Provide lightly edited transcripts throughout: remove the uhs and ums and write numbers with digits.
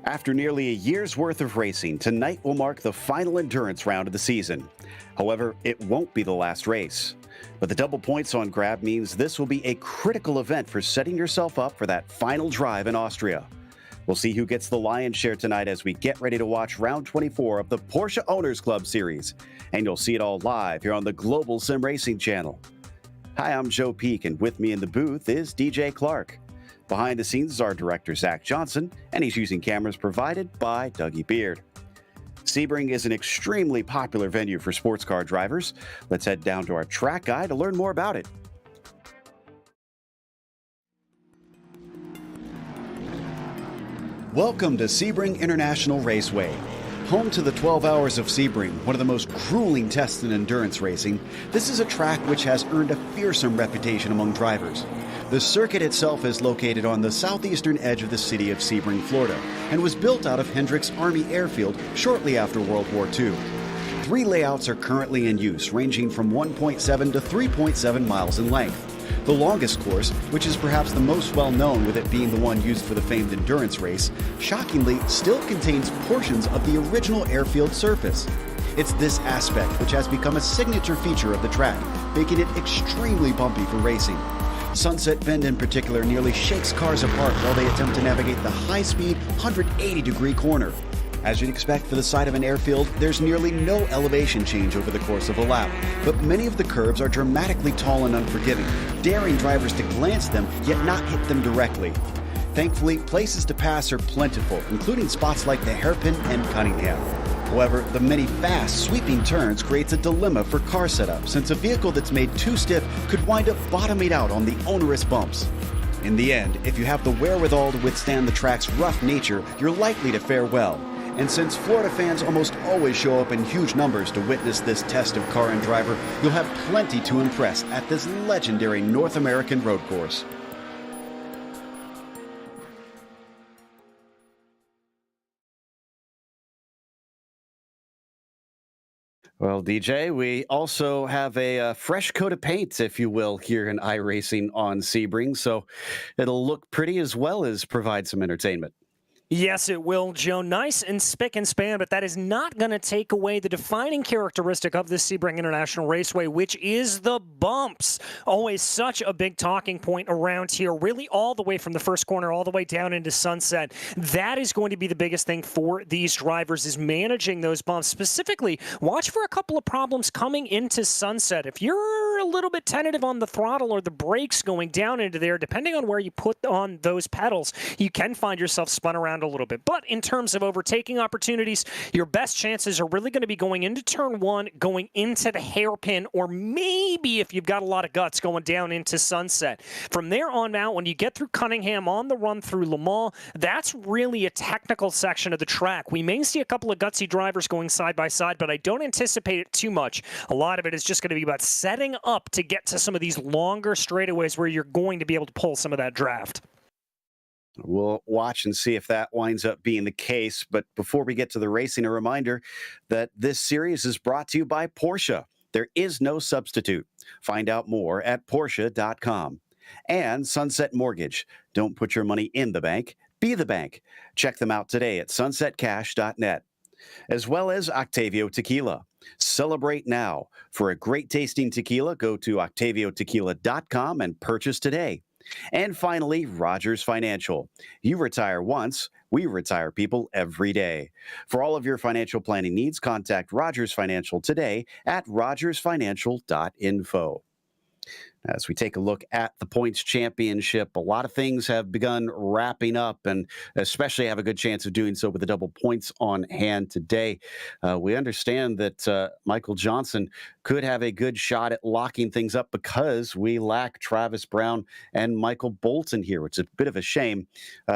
After nearly a year's worth of racing, tonight will mark the final endurance round of the season. However, it won't be the last race. But the double points on grab means this will be a critical event for setting yourself up for that final drive in Austria. We'll see who gets the lion's share tonight as we get ready to watch round 24 of the Porsche Owners Club Series. And you'll see it all live here on the Global Sim Racing Channel. Hi, I'm Joe Peak, and with me in the booth is DJ Clark. Behind the scenes is our director, Zach Johnson, and he's using cameras provided by Dougie Beard. Sebring is an extremely popular venue for sports car drivers. Let's head down to our track guide to learn more about it. Welcome to Sebring International Raceway. Home to the 12 Hours of Sebring, one of the most grueling tests in endurance racing, this is a track which has earned a fearsome reputation among drivers. The circuit itself is located on the southeastern edge of the city of Sebring, Florida, and was built out of Hendricks Army Airfield shortly after World War II. 3 layouts are currently in use, ranging from 1.7 to 3.7 miles in length. The longest course, which is perhaps the most well-known with it being the one used for the famed endurance race, shockingly still contains portions of the original airfield surface. It's this aspect which has become a signature feature of the track, making it extremely bumpy for racing. Sunset Bend in particular nearly shakes cars apart while they attempt to navigate the high-speed 180-degree corner. As you'd expect for the side of an airfield, there's nearly no elevation change over the course of a lap, but many of the curves are dramatically tall and unforgiving, daring drivers to glance them yet not hit them directly. Thankfully, places to pass are plentiful, including spots like the Hairpin and Cunningham. However, the many fast, sweeping turns creates a dilemma for car setup, since a vehicle that's made too stiff could wind up bottoming out on the onerous bumps. In the end, if you have the wherewithal to withstand the track's rough nature, you're likely to fare well. And since Florida fans almost always show up in huge numbers to witness this test of car and driver, you'll have plenty to impress at this legendary North American road course. Well, DJ, we also have a fresh coat of paint, if you will, here in iRacing on Sebring, so it'll look pretty as well as provide some entertainment. Yes, it will, Joe. Nice and spick and span, but that is not going to take away the defining characteristic of the Sebring International Raceway, which is the bumps. Always such a big talking point around here, really all the way from the first corner all the way down into Sunset. That is going to be the biggest thing for these drivers, is managing those bumps. Specifically, watch for a couple of problems coming into Sunset. If you're a little bit tentative on the throttle or the brakes going down into there, depending on where you put on those pedals, you can find yourself spun around a little bit. But in terms of overtaking opportunities, your best chances are really going to be going into turn 1, going into the hairpin, or maybe if you've got a lot of guts, going down into Sunset. From there on out, when you get through Cunningham on the run through Le Mans, that's really a technical section of the track. We may see a couple of gutsy drivers going side by side, but I don't anticipate it too much. A lot of it is just going to be about setting up to get to some of these longer straightaways where you're going to be able to pull some of that draft. We'll watch and see if that winds up being the case. But before we get to the racing, a reminder that this series is brought to you by Porsche. There is no substitute. Find out more at Porsche.com. And Sunset Mortgage. Don't put your money in the bank. Be the bank. Check them out today at sunsetcash.net. As well as Octavio Tequila. Celebrate now. For a great tasting tequila, go to octaviotequila.com and purchase today. And finally, Rogers Financial. You retire once, we retire people every day. For all of your financial planning needs, contact Rogers Financial today at rogersfinancial.info. As we take a look at the points championship, a lot of things have begun wrapping up, and especially have a good chance of doing so with the double points on hand today. We understand that Michael Johnson could have a good shot at locking things up because we lack Travis Brown and Michael Bolton here, which is a bit of a shame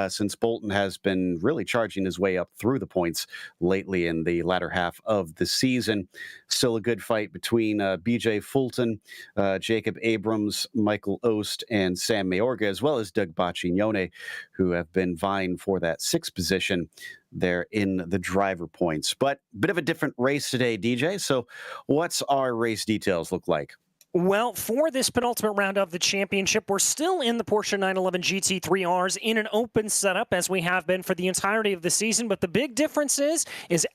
since Bolton has been really charging his way up through the points lately in the latter half of the season. Still a good fight between BJ Fulton, Jacob Abrams, Michael Ost, and Sam Mayorga, as well as Doug Baccignone, who have been vying for that 6th position there in the driver points. But a bit of a different race today, DJ. So what's our race details look like? Well, for this penultimate round of the championship, we're still in the Porsche 911 GT3Rs in an open setup as we have been for the entirety of the season. But the big difference is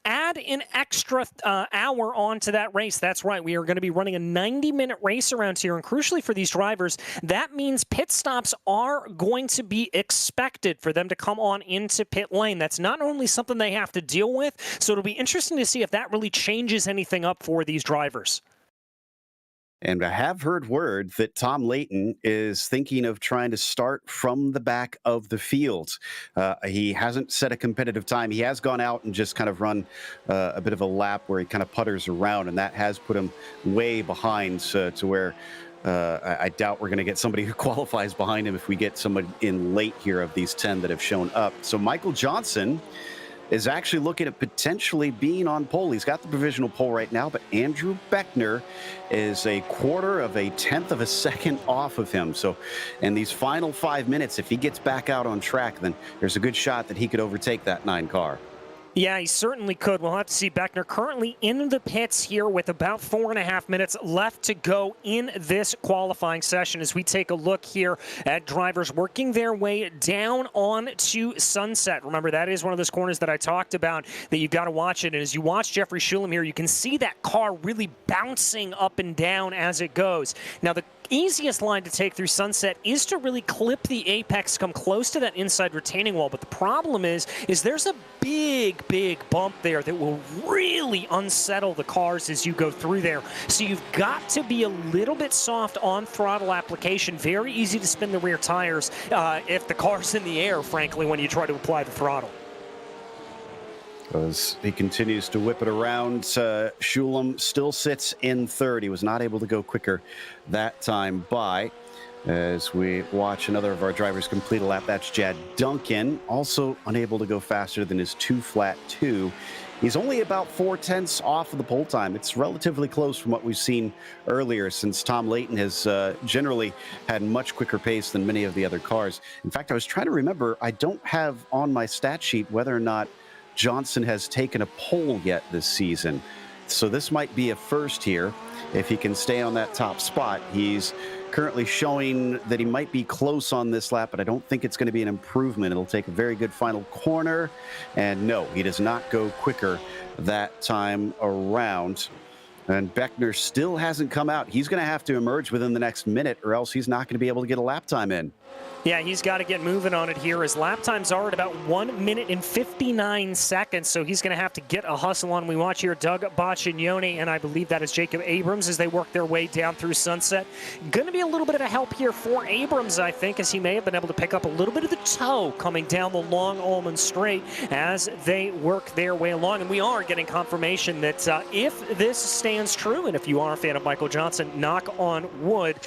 add an extra hour onto that race. That's right. We are going to be running a 90-minute race around here. And crucially for these drivers, that means pit stops are going to be expected for them to come on into pit lane. That's not only something they have to deal with, so it'll be interesting to see if that really changes anything up for these drivers. And I have heard word that Tom Layton is thinking of trying to start from the back of the field. He hasn't set a competitive time. He has gone out and just kind of run a bit of a lap where he kind of putters around, and that has put him way behind to where I doubt we're going to get somebody who qualifies behind him if we get someone in late here of these 10 that have shown up. So Michael Johnson is actually looking at potentially being on pole. He's got the provisional pole right now, but Andrew Beckner is a quarter of a tenth of a second off of him. So in these final 5 minutes, if he gets back out on track, then there's a good shot that he could overtake that 9 car. Yeah, he certainly could. We'll have to see. Beckner currently in the pits here with about 4.5 minutes left to go in this qualifying session as we take a look here at drivers working their way down on to Sunset. Remember, that is one of those corners that I talked about that you've got to watch it. And as you watch Jeffrey Shulam here, you can see that car really bouncing up and down as it goes. Now, the easiest line to take through Sunset is to really clip the apex, come close to that inside retaining wall. But the problem is there's a big bump there that will really unsettle the cars as you go through there. So you've got to be a little bit soft on throttle application. Very easy to spin the rear tires if the car's in the air, frankly, when you try to apply the throttle. As he continues to whip it around, Shulam still sits in third. He was not able to go quicker that time by. As we watch another of our drivers complete a lap, that's Jad Duncan, also unable to go faster than his 2.2. He's only about 4/10 off of the pole time. It's relatively close from what we've seen earlier, since Tom Layton has generally had much quicker pace than many of the other cars. In fact, I was trying to remember, I don't have on my stat sheet whether or not Johnson has taken a pole yet this season. So this might be a first here if he can stay on that top spot. He's currently showing that he might be close on this lap, but I don't think it's going to be an improvement. It'll take a very good final corner. And no, he does not go quicker that time around. And Beckner still hasn't come out. He's going to have to emerge within the next minute, or else he's not going to be able to get a lap time in. Yeah, he's got to get moving on it here. His lap times are at about 1 minute and 59 seconds, so he's going to have to get a hustle on. We watch here Doug Boccignoni, and I believe that is Jacob Abrams as they work their way down through Sunset. Going to be a little bit of a help here for Abrams, I think, as he may have been able to pick up a little bit of the toe coming down the long Allman Straight as they work their way along. And we are getting confirmation that if this stands true, and if you are a fan of Michael Johnson, knock on wood,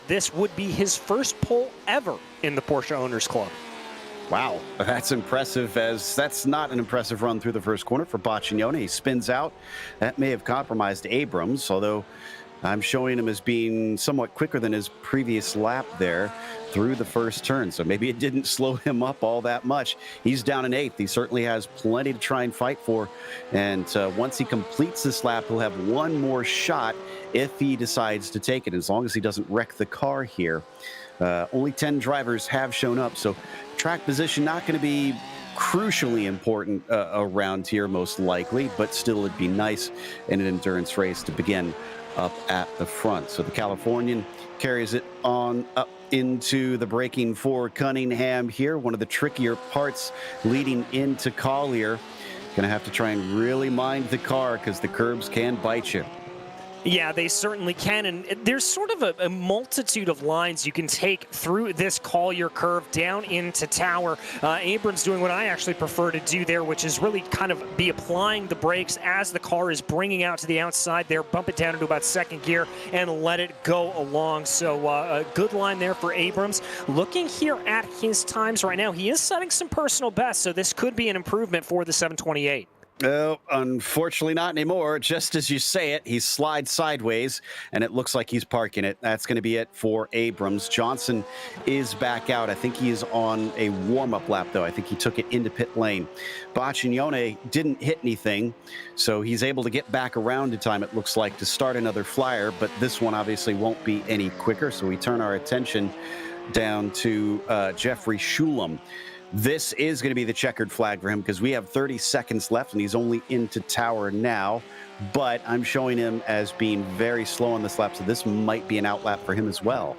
this would be his first pole ever in the Porsche Owners Club. Wow, that's impressive, as that's not an impressive run through the first corner for Boccignoni. He spins out. That may have compromised Abrams, although I'm showing him as being somewhat quicker than his previous lap there through the first turn. So maybe it didn't slow him up all that much. He's down in 8th. He certainly has plenty to try and fight for. And once he completes this lap, he'll have one more shot if he decides to take it, as long as he doesn't wreck the car here. Only 10 drivers have shown up, so track position not going to be crucially important around here, most likely, but still it'd be nice in an endurance race to begin up at the front. So the Californian carries it on up into the braking for Cunningham here. One of the trickier parts leading into Collier. Going to have to try and really mind the car because the curbs can bite you. Yeah, they certainly can, and there's sort of a multitude of lines you can take through this Collier curve down into Tower. Abrams doing what I actually prefer to do there, which is really kind of be applying the brakes as the car is bringing out to the outside there, bump it down into about second gear, and let it go along. So a good line there for Abrams. Looking here at his times right now, he is setting some personal bests, so this could be an improvement for the 728. Oh, unfortunately not anymore. Just as you say it, he slides sideways, and it looks like he's parking it. That's going to be it for Abrams. Johnson is back out. I think he's on a warm-up lap, though. I think he took it into pit lane. Baccignone didn't hit anything, so he's able to get back around in time, it looks like, to start another flyer, but this one obviously won't be any quicker, so we turn our attention down to Jeffrey Shulam. This is going to be the checkered flag for him because we have 30 seconds left and he's only into tower now, but I'm showing him as being very slow on this lap, so this might be an outlap for him as well.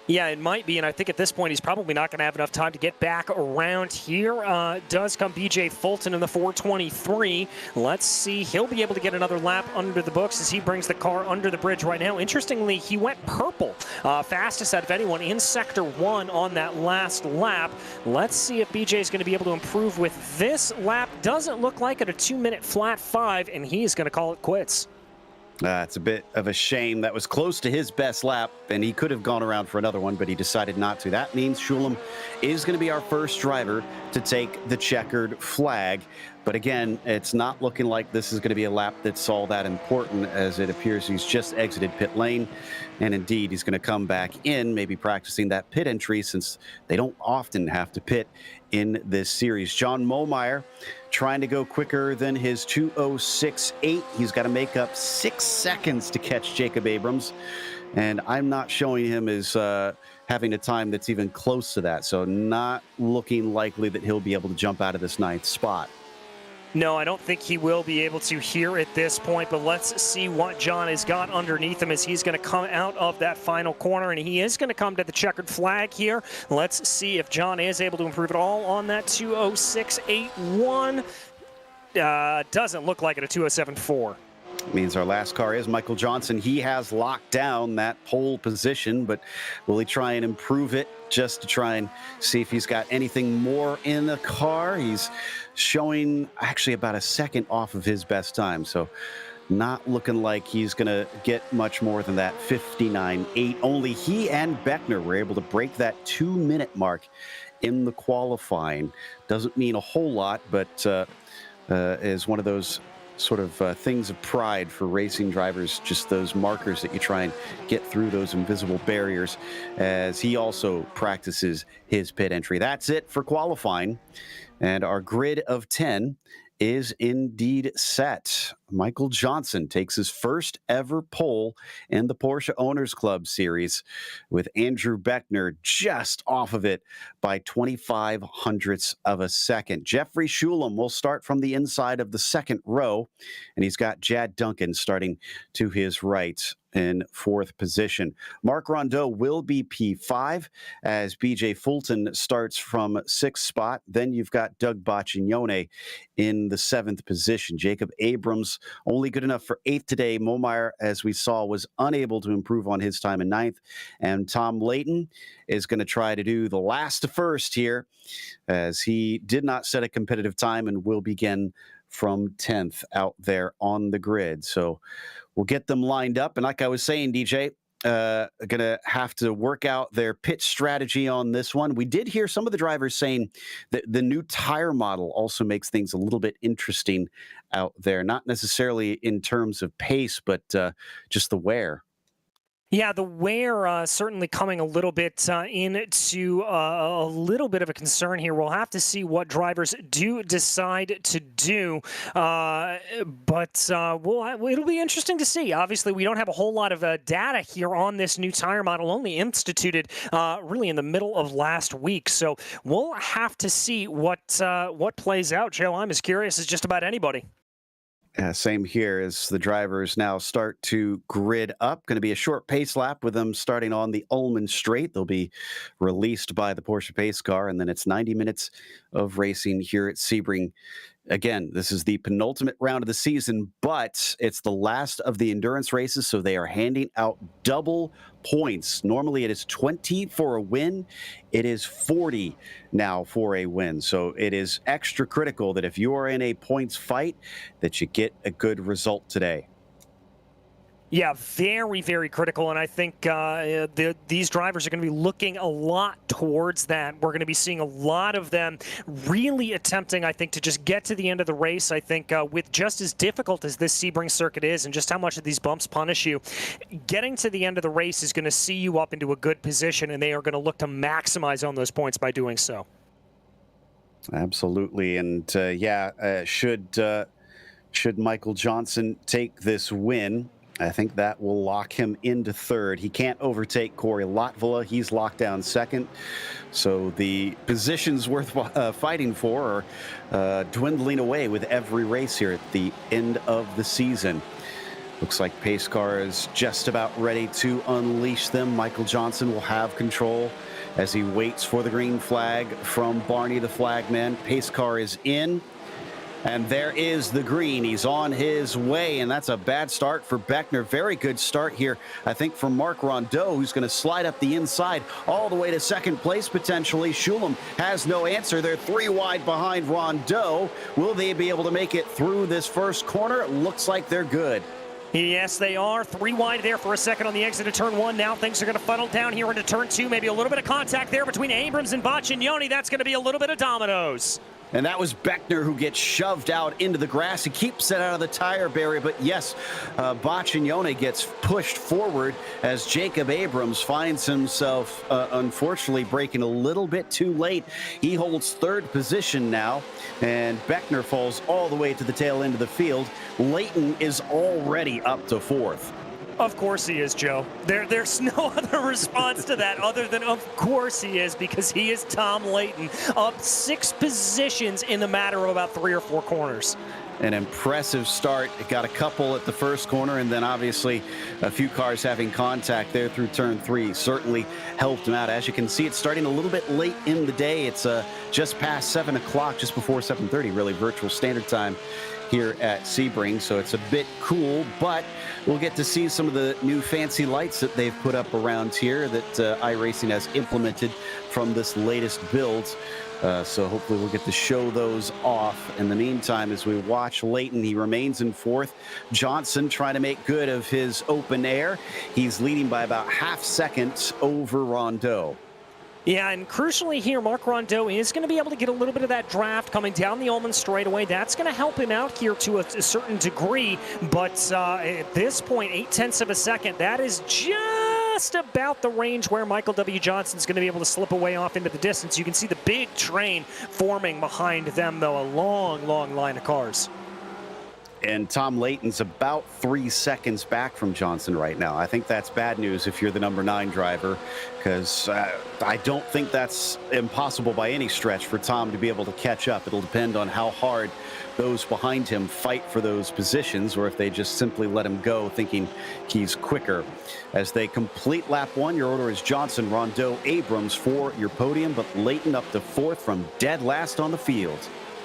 Yeah, it might be, and I think at this point he's probably not going to have enough time to get back around here. Does come BJ Fulton in the 423. Let's see. He'll be able to get another lap under the books as he brings the car under the bridge right now. Interestingly, he went purple, fastest out of anyone in Sector 1 on that last lap. Let's see if BJ is going to be able to improve with this lap. Doesn't look like it, a 2-minute flat 5, and he's going to call it quits. It's a bit of a shame. That was close to his best lap, and he could have gone around for another one, but he decided not to. That means Shulam is going to be our first driver to take the checkered flag. But again, it's not looking like this is going to be a lap that's all that important, as it appears he's just exited pit lane. And indeed, he's going to come back in, maybe practicing that pit entry, since they don't often have to pit in this series. John Momeyer trying to go quicker than his 2:06.8. He's got to make up 6 seconds to catch Jacob Abrams. And I'm not showing him as having a time that's even close to that. So not looking likely that he'll be able to jump out of this 9th spot. No, I don't think he will be able to here at this point, but let's see what John has got underneath him as he's going to come out of that final corner, and he is going to come to the checkered flag here. Let's see if John is able to improve at all on that 2:06.81. Doesn't look like it, a 2:07.4. Means our last car is Michael Johnson. He has locked down that pole position, but will he try and improve it just to try and see if he's got anything more in the car? He's showing actually about a second off of his best time, so not looking like he's going to get much more than that 59.8. Only he and Beckner were able to break that 2-minute mark in the qualifying. Doesn't mean a whole lot, but is one of those sort of things of pride for racing drivers, just those markers that you try and get through those invisible barriers, as he also practices his pit entry. That's it for qualifying, and our grid of 10 is indeed set. Michael Johnson takes his first ever pole in the Porsche Owners Club Series, with Andrew Beckner just off of it by 25 hundredths of a second. Jeffrey Shulam will start from the inside of the second row, and he's got Jad Duncan starting to his right in 4th position. Mark Rondeau will be P5 as BJ Fulton starts from 6th spot. Then you've got Doug Baccignone in the 7th position. Jacob Abrams only good enough for 8th today. Momeyer, as we saw, was unable to improve on his time in 9th. And Tom Layton is going to try to do the last to first here, as he did not set a competitive time and will begin from 10th out there on the grid. So we'll get them lined up. And like I was saying, DJ, going to have to work out their pit strategy on this one. We did hear some of the drivers saying that the new tire model also makes things a little bit interesting out there, not necessarily in terms of pace, but just the wear. Yeah, the wear certainly coming a little bit into a little bit of a concern here. We'll have to see what drivers do decide to do, but it'll be interesting to see. Obviously, we don't have a whole lot of data here on this new tire model, only instituted really in the middle of last week. So we'll have to see what plays out, Joe. I'm as curious as just about anybody. Same here as the drivers now start to grid up. Going to be a short pace lap with them starting on the Ullman Straight. They'll be released by the Porsche pace car, and then it's 90 minutes of racing here at Sebring. Again, this is the penultimate round of the season, but it's the last of the endurance races, so they are handing out double points. Normally it is 20 for a win. It is 40 now for a win. So it is extra critical that if you are in a points fight, that you get a good result today. Yeah, very, very critical, and I think these drivers are going to be looking a lot towards that. We're going to be seeing a lot of them really attempting, I think, to just get to the end of the race. I think with just as difficult as this Sebring circuit is and just how much of these bumps punish you, getting to the end of the race is going to see you up into a good position, and they are going to look to maximize on those points by doing so. Absolutely, and should Michael Johnson take this win, I think that will lock him into third. He can't overtake Corey Latvala. He's locked down second. So the positions worth fighting for are dwindling away with every race here at the end of the season. Looks like Pace Car is just about ready to unleash them. Michael Johnson will have control as he waits for the green flag from Barney the flagman. Pace Car is in. And there is the green. He's on his way, and that's a bad start for Beckner. Very good start here, I think, from Mark Rondeau, who's going to slide up the inside all the way to second place, potentially. Schulem has no answer. They're 3 wide behind Rondeau. Will they be able to make it through this first corner? It looks like they're good. Yes, they are. 3 wide there for a second on the exit of turn 1. Now things are going to funnel down here into turn 2. Maybe a little bit of contact there between Abrams and Baccignoni. That's going to be a little bit of dominoes. And that was Beckner who gets shoved out into the grass. He keeps it out of the tire barrier, but yes, Baccignoni gets pushed forward as Jacob Abrams finds himself, unfortunately, braking a little bit too late. He holds third position now, and Beckner falls all the way to the tail end of the field. Leighton is already up to fourth. Of course he is, Joe. There's no other response to that other than of course he is, because he is Tom Leighton, up 6 positions in the matter of about 3 or 4 corners. An impressive start. It got a couple at the first corner, and then obviously a few cars having contact there through turn 3 certainly helped him out. As you can see, it's starting a little bit late in the day. It's just past 7 o'clock, just before 7:30, really, virtual standard time here at Sebring, so it's a bit cool, but we'll get to see some of the new fancy lights that they've put up around here that iRacing has implemented from this latest build. So hopefully we'll get to show those off. In the meantime, as we watch Leighton, he remains in fourth. Johnson trying to make good of his open air. He's leading by about half seconds over Rondeau. Yeah, and crucially here, Mark Rondeau is going to be able to get a little bit of that draft coming down the Ullman straightaway. That's going to help him out here to a certain degree, but at this point, 0.8 of a second, that is just about the range where Michael W. Johnson's going to be able to slip away off into the distance. You can see the big train forming behind them, though, a long, long line of cars. And Tom Leighton's about 3 seconds back from Johnson right now. I think that's bad news if you're the number 9 driver, because I don't think that's impossible by any stretch for Tom to be able to catch up. It'll depend on how hard those behind him fight for those positions, or if they just simply let him go thinking he's quicker. As they complete lap 1, your order is Johnson, Rondeau, Abrams for your podium, but Leighton up to 4th from dead last on the field.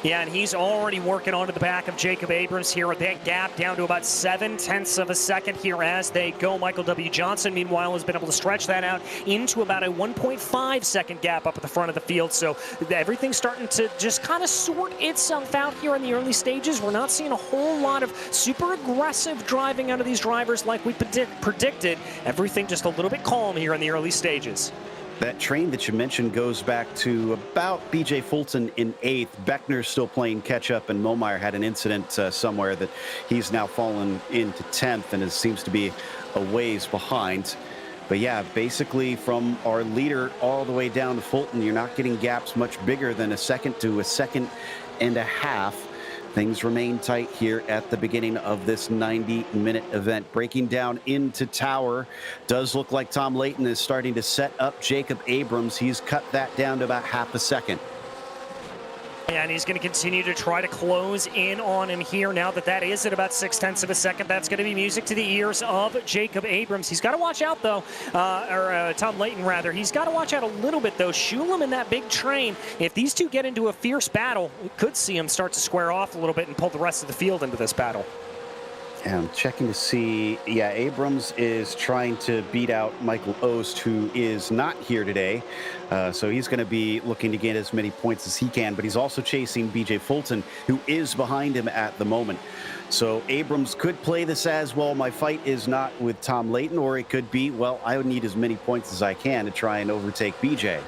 Yeah, and he's already working onto the back of Jacob Abrams here. That gap down to about 0.7 of a second here as they go. Michael W. Johnson, meanwhile, has been able to stretch that out into about a 1.5 second gap up at the front of the field. So everything's starting to just kind of sort itself out here in the early stages. We're not seeing a whole lot of super aggressive driving out of these drivers like we predicted. Everything just a little bit calm here in the early stages. That train that you mentioned goes back to about B.J. Fulton in 8th. Beckner's still playing catch-up, and Momeyer had an incident somewhere that he's now fallen into 10th and seems to be a ways behind. But yeah, basically from our leader all the way down to Fulton, you're not getting gaps much bigger than a second to a second and a half. Things remain tight here at the beginning of this 90-minute event. Breaking down into Tower, does look like Tom Leighton is starting to set up Jacob Abrams. He's cut that down to about half a second. And he's going to continue to try to close in on him here now that is at about 0.6 of a second. That's going to be music to the ears of Jacob Abrams. He's got to watch out, though, Tom Leighton, rather. He's got to watch out a little bit, though. Schulem and that big train, if these two get into a fierce battle, we could see him start to square off a little bit and pull the rest of the field into this battle. And I'm checking to see, yeah, Abrams is trying to beat out Michael Ost, who is not here today. So he's going to be looking to gain as many points as he can, but he's also chasing BJ Fulton, who is behind him at the moment. So Abrams could play this as, well, my fight is not with Tom Layton, or it could be, well, I would need as many points as I can to try and overtake BJ.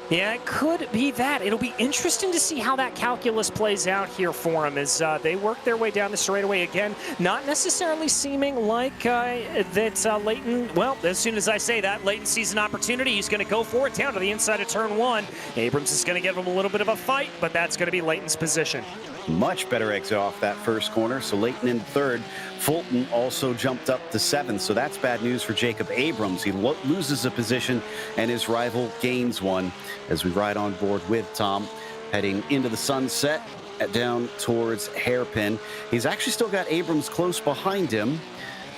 Yeah, it could be that. It'll be interesting to see how that calculus plays out here for him as they work their way down the straightaway again. Not necessarily seeming like that Layton, well, as soon as I say that, Layton sees an opportunity. He's going to go for it down to the inside of turn one. Abrams is going to give him a little bit of a fight, but that's going to be Layton's position. Much better exit off that first corner. So Layton in third. Fulton also jumped up to seventh. So that's bad news for Jacob Abrams. He loses a position and his rival gains one as we ride on board with Tom heading into the sunset down towards Hairpin. He's actually still got Abrams close behind him,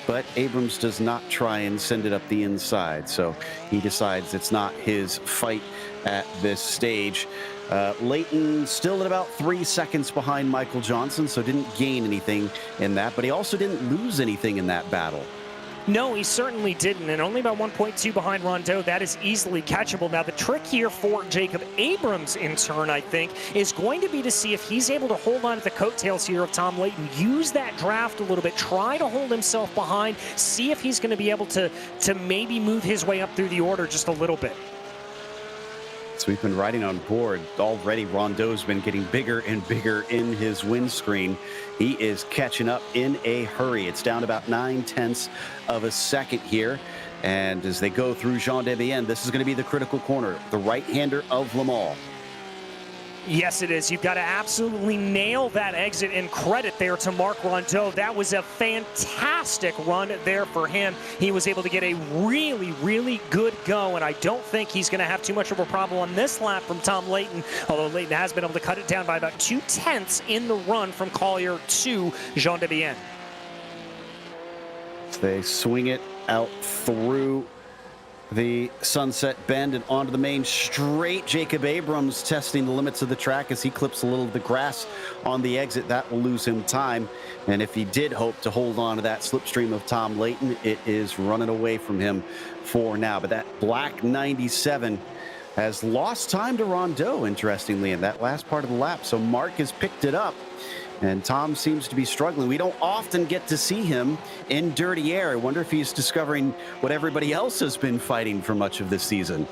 but Abrams does not try and send it up the inside. So he decides it's not his fight at this stage. Layton still at about 3 seconds behind Michael Johnson, so didn't gain anything in that, but he also didn't lose anything in that battle. No, he certainly didn't, and only about 1.2 behind Rondeau. That is easily catchable. Now, the trick here for Jacob Abrams, in turn, I think, is going to be to see if he's able to hold on to the coattails here of Tom Layton, use that draft a little bit, try to hold himself behind, see if he's going to be able to maybe move his way up through the order just a little bit. So we've been riding on board. Already Rondeau's been getting bigger and bigger in his windscreen. He is catching up in a hurry. It's down about 9/10 of a second here. And as they go through Jean Debienne, this is going to be the critical corner, the right-hander of Le Mans. Yes, it is. You've got to absolutely nail that exit, and credit there to Marc Rondeau. That was a fantastic run there for him. He was able to get a really, really good go, and I don't think he's going to have too much of a problem on this lap from Tom Layton, although Layton has been able to cut it down by about 2/10 in the run from Collier to Jean Debienne. They swing it out through the sunset bend and onto the main straight. Jacob Abrams testing the limits of the track as he clips a little of the grass on the exit. That will lose him time. And if he did hope to hold on to that slipstream of Tom Layton, it is running away from him for now. But that black 97 has lost time to Rondeau, interestingly, in that last part of the lap. So Marc has picked it up. And Tom seems to be struggling. We don't often get to see him in dirty air. I wonder if he's discovering what everybody else has been fighting for much of this season.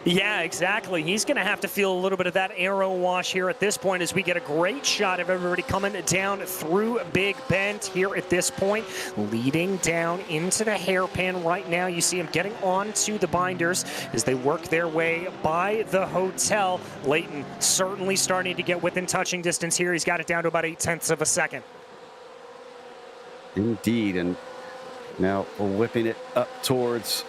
Yeah, exactly. He's going to have to feel a little bit of that aero wash here at this point as we get a great shot of everybody coming down through Big Bend here at this point, leading down into the hairpin right now. You see him getting onto the binders as they work their way by the hotel. Layton certainly starting to get within touching distance here. He's got it down to about 0.8 of a second. Indeed, and now we're whipping it up towards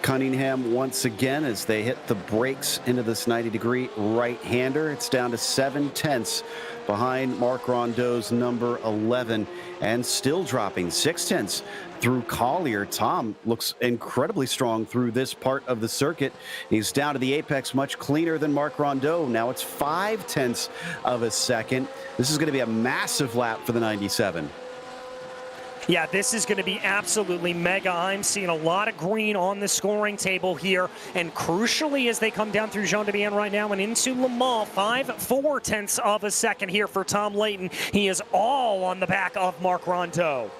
Cunningham once again as they hit the brakes into this 90-degree right-hander. It's down to 0.7 behind Marc Rondeau's number 11 and still dropping 0.6 through Collier. Tom looks incredibly strong through this part of the circuit. He's down to the apex much cleaner than Marc Rondeau. Now it's 0.5 of a second. This is going to be a massive lap for the 97. Yeah, this is going to be absolutely mega. I'm seeing a lot of green on the scoring table here. And crucially, as they come down through Jean Debienne right now and into Le Mans, 5/4 of a second here for Tom Layton. He is all on the back of Marc Rondeau.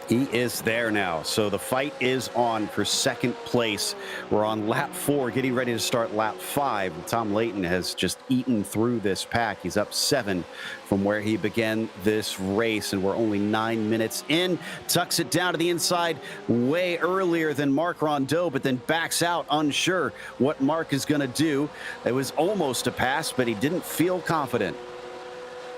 He is there now, so the fight is on for second place. We're on lap 4, getting ready to start lap 5. Tom Layton has just eaten through this pack. He's up 7 from where he began this race, and we're only 9 minutes in. Tucks it down to the inside way earlier than Marc Rondeau, but then backs out, unsure what Marc is going to do. It was almost a pass, but he didn't feel confident.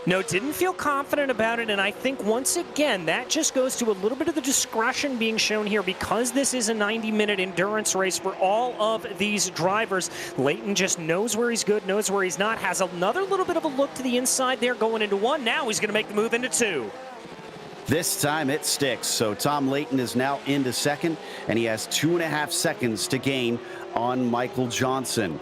No, didn't feel confident about it, and I think once again, that just goes to a little bit of the discretion being shown here because this is a 90-minute endurance race for all of these drivers. Layton just knows where he's good, knows where he's not, has another little bit of a look to the inside there going into 1. Now he's going to make the move into 2. This time it sticks, so Tom Layton is now into second, and he has 2.5 seconds to gain on Michael Johnson.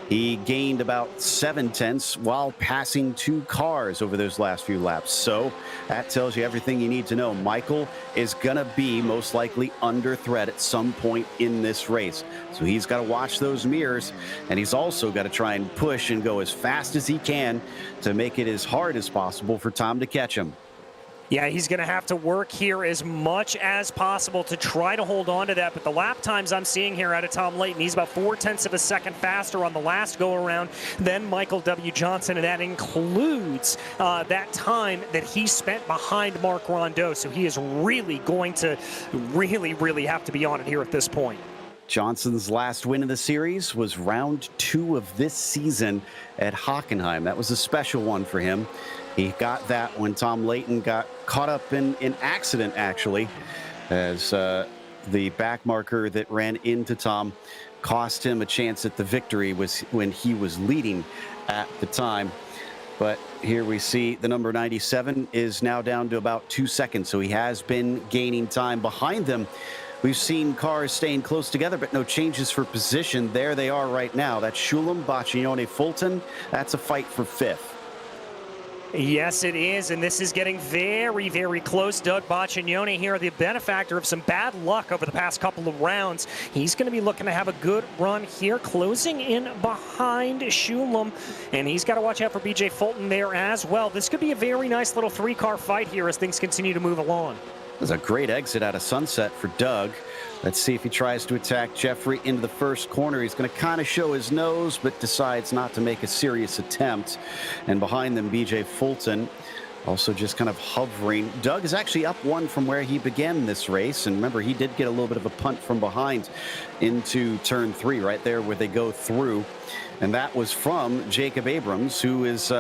He gained about 7/10 while passing 2 cars over those last few laps. So that tells you everything you need to know. Michael is going to be most likely under threat at some point in this race. So he's got to watch those mirrors, and he's also got to try and push and go as fast as he can to make it as hard as possible for Tom to catch him. Yeah, he's going to have to work here as much as possible to try to hold on to that. But the lap times I'm seeing here out of Tom Layton, he's about 0.4 of a second faster on the last go-around than Michael W. Johnson, and that includes that time that he spent behind Mark Rondeau. So he is really going to really have to be on it here at this point. Johnson's last win of the series was round 2 of this season at Hockenheim. That was a special one for him. He got that when Tom Layton got caught up in an accident, actually, as the back marker that ran into Tom cost him a chance at the victory was when he was leading at the time. But here we see the number 97 is now down to about 2 seconds, so he has been gaining time behind them. We've seen cars staying close together, but no changes for position. There they are right now. That's Schulem, Baccione, Fulton. That's a fight for 5th. Yes, it is, and this is getting very close. Doug Baccione here, the benefactor of some bad luck over the past couple of rounds. He's going to be looking to have a good run here, closing in behind Schulem, and he's got to watch out for BJ Fulton there as well. This could be a very nice little 3-car fight here as things continue to move along. There's a great exit out of Sunset for Doug. Let's see if he tries to attack Jeffrey into the first corner. He's going to kind of show his nose, but decides not to make a serious attempt. And behind them, BJ Fulton also just kind of hovering. Doug is actually up 1 from where he began this race. And remember, he did get a little bit of a punt from behind into turn 3, right there where they go through. And that was from Jacob Abrams, who is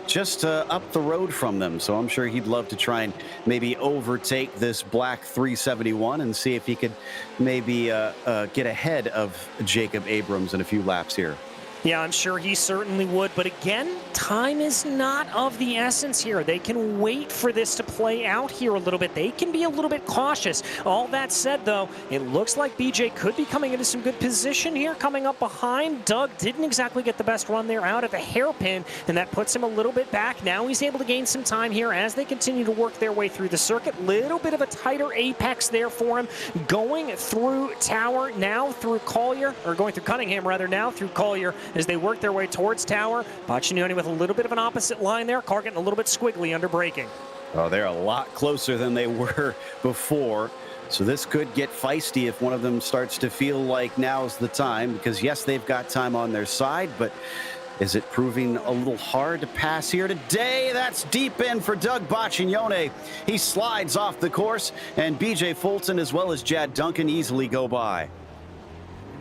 just up the road from them. So I'm sure he'd love to try and maybe overtake this black 371 and see if he could maybe get ahead of Jacob Abrams in a few laps here. Yeah, I'm sure he certainly would. But again, time is not of the essence here. They can wait for this to play out here a little bit. They can be a little bit cautious. All that said, though, it looks like BJ could be coming into some good position here, coming up behind. Doug didn't exactly get the best run there out at the hairpin, and that puts him a little bit back. Now he's able to gain some time here as they continue to work their way through the circuit. Little bit of a tighter apex there for him. Going through Tower, now through Collier, or going through Cunningham, rather, now through Collier, as they work their way towards Tower. Baccione with a little bit of an opposite line there. Car getting a little bit squiggly under braking. Oh, they're a lot closer than they were before. So this could get feisty if one of them starts to feel like now's the time, because yes, they've got time on their side, but is it proving a little hard to pass here today? That's deep in for Doug Baccione. He slides off the course, and BJ Fulton as well as Jad Duncan easily go by.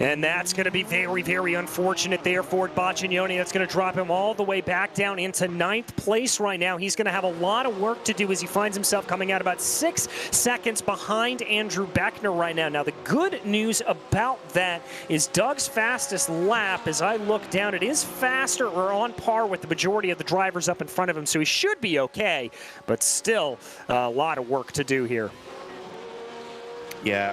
And that's going to be very unfortunate there for Baccione. That's going to drop him all the way back down into 9th place right now. He's going to have a lot of work to do as he finds himself coming out about 6 seconds behind Andrew Beckner right now. Now, the good news about that is Doug's fastest lap, as I look down, it is faster or on par with the majority of the drivers up in front of him, so he should be okay, but still a lot of work to do here. Yeah,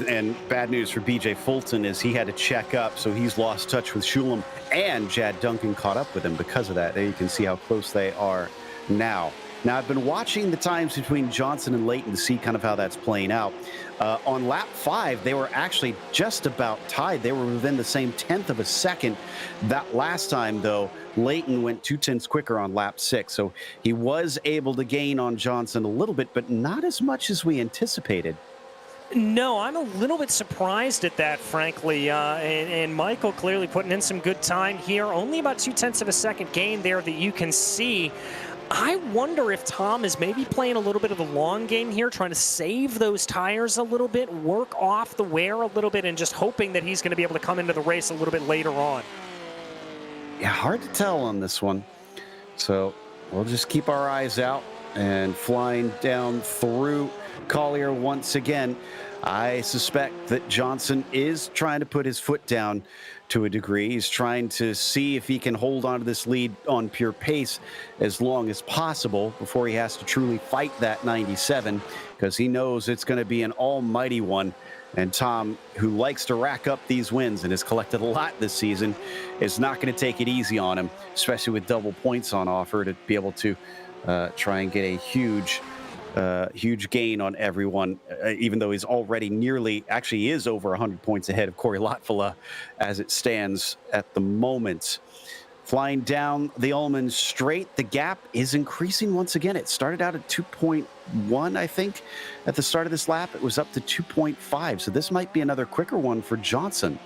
and bad news for BJ Fulton is he had to check up, so he's lost touch with Schulem, and Jad Duncan caught up with him because of that. There you can see how close they are now. Now, I've been watching the times between Johnson and Layton to see kind of how that's playing out. On lap 5, they were actually just about tied. They were within the same 1/10 of a second. That last time, though, Layton went 2/10 quicker on lap 6, so he was able to gain on Johnson a little bit, but not as much as we anticipated. No, I'm a little bit surprised at that, frankly. And Michael clearly putting in some good time here. Only about 2/10 of a second gain there that you can see. I wonder if Tom is maybe playing a little bit of the long game here, trying to save those tires a little bit, work off the wear a little bit, and just hoping that he's going to be able to come into the race a little bit later on. Yeah, hard to tell on this one. So we'll just keep our eyes out and flying down through Collier once again. I suspect that Johnson is trying to put his foot down to a degree. He's trying to see if he can hold on to this lead on pure pace as long as possible before he has to truly fight that 97, because he knows it's going to be an almighty one. And Tom, who likes to rack up these wins and has collected a lot this season, is not going to take it easy on him, especially with double points on offer, to be able to try and get a huge gain on everyone, even though he's already actually is over 100 points ahead of Corey Lotfala as it stands at the moment. Flying down the Ullman Straight, the gap is increasing once again. It started out at 2.1, I think, at the start of this lap. It was up to 2.5, so this might be another quicker one for Johnson.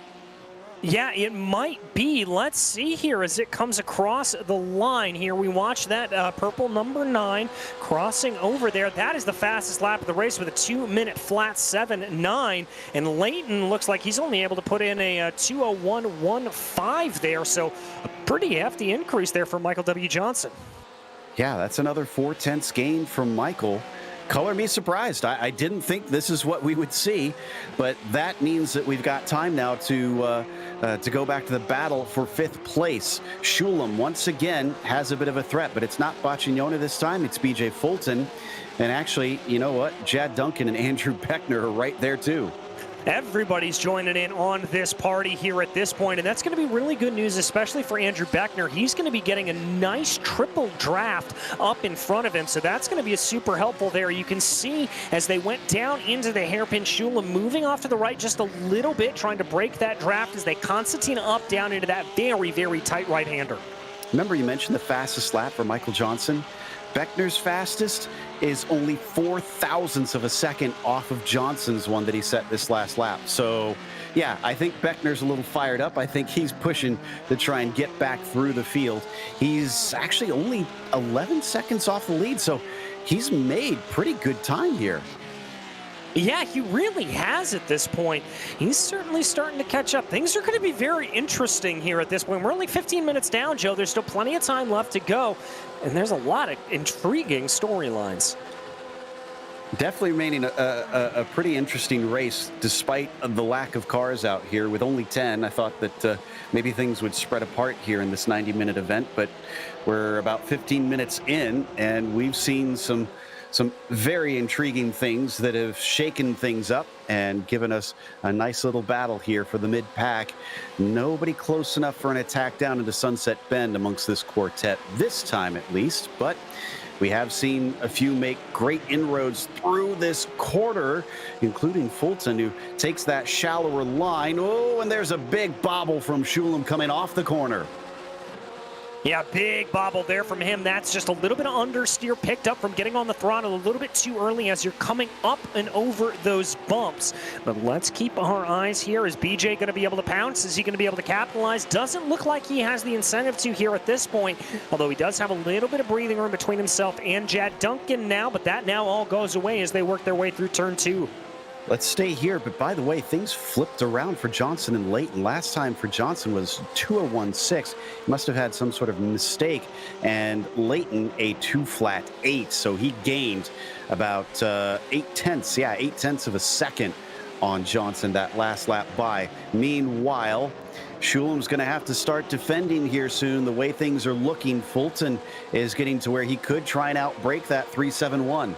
Yeah, it might be. Let's see here as it comes across the line here. We watch that purple number 9 crossing over there. That is the fastest lap of the race with a 2-minute flat 7.9. And Leighton looks like he's only able to put in a 2:01.15 there. So a pretty hefty increase there for Michael W. Johnson. Yeah, that's another 0.4 gain from Michael. Color me surprised. I didn't think this is what we would see, but that means that we've got time now to go back to the battle for 5th place. Shulam once again has a bit of a threat, but it's not Baccignone this time. It's BJ Fulton. And actually, you know what? Jad Duncan and Andrew Beckner are right there too. Everybody's joining in on this party here at this point, and that's going to be really good news, especially for Andrew Beckner. He's going to be getting a nice triple draft up in front of him, so that's going to be super helpful there. You can see as they went down into the hairpin, Shulam moving off to the right just a little bit, trying to break that draft as they Constantine up down into that very, very tight right-hander. Remember you mentioned the fastest lap for Michael Johnson? Beckner's fastest is only 0.004 of a second off of Johnson's one that he set this last lap. So, yeah, I think Beckner's a little fired up. I think he's pushing to try and get back through the field. He's actually only 11 seconds off the lead, so he's made pretty good time here. Yeah, he really has at this point. He's certainly starting to catch up. Things are going to be very interesting here at this point. We're only 15 minutes down, Joe. There's still plenty of time left to go, and there's a lot of intriguing storylines. Definitely remaining a pretty interesting race despite the lack of cars out here. With only 10, I thought that maybe things would spread apart here in this 90-minute event, but we're about 15 minutes in, and we've seen some very intriguing things that have shaken things up and given us a nice little battle here for the mid-pack. Nobody close enough for an attack down into Sunset Bend amongst this quartet, this time at least, but we have seen a few make great inroads through this quarter, including Fulton, who takes that shallower line. Oh, and there's a big bobble from Shulam coming off the corner. Yeah, big bobble there from him. That's just a little bit of understeer picked up from getting on the throttle a little bit too early as you're coming up and over those bumps. But let's keep our eyes here. Is BJ going to be able to pounce? Is he going to be able to capitalize? Doesn't look like he has the incentive to here at this point, although he does have a little bit of breathing room between himself and Jad Duncan now, but that now all goes away as they work their way through turn 2. Let's stay here, but by the way, things flipped around for Johnson and Leighton. Last time for Johnson was 2:01.6. He must have had some sort of mistake, and Leighton a 2.8, so he gained about 0.8 of a second on Johnson that last lap by. Meanwhile, Shulam's going to have to start defending here soon. The way things are looking, Fulton is getting to where he could try and outbreak that 3.71.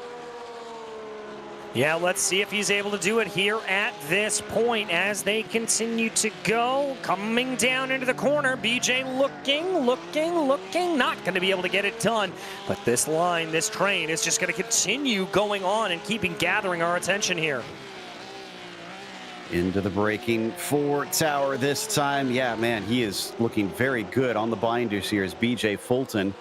Yeah, let's see if he's able to do it here at this point as they continue to go. Coming down into the corner, BJ looking, not going to be able to get it done. But this line, this train is just going to continue going on and gathering our attention here. Into the braking for Tower this time. Yeah, man, he is looking very good on the binders here as BJ Fulton,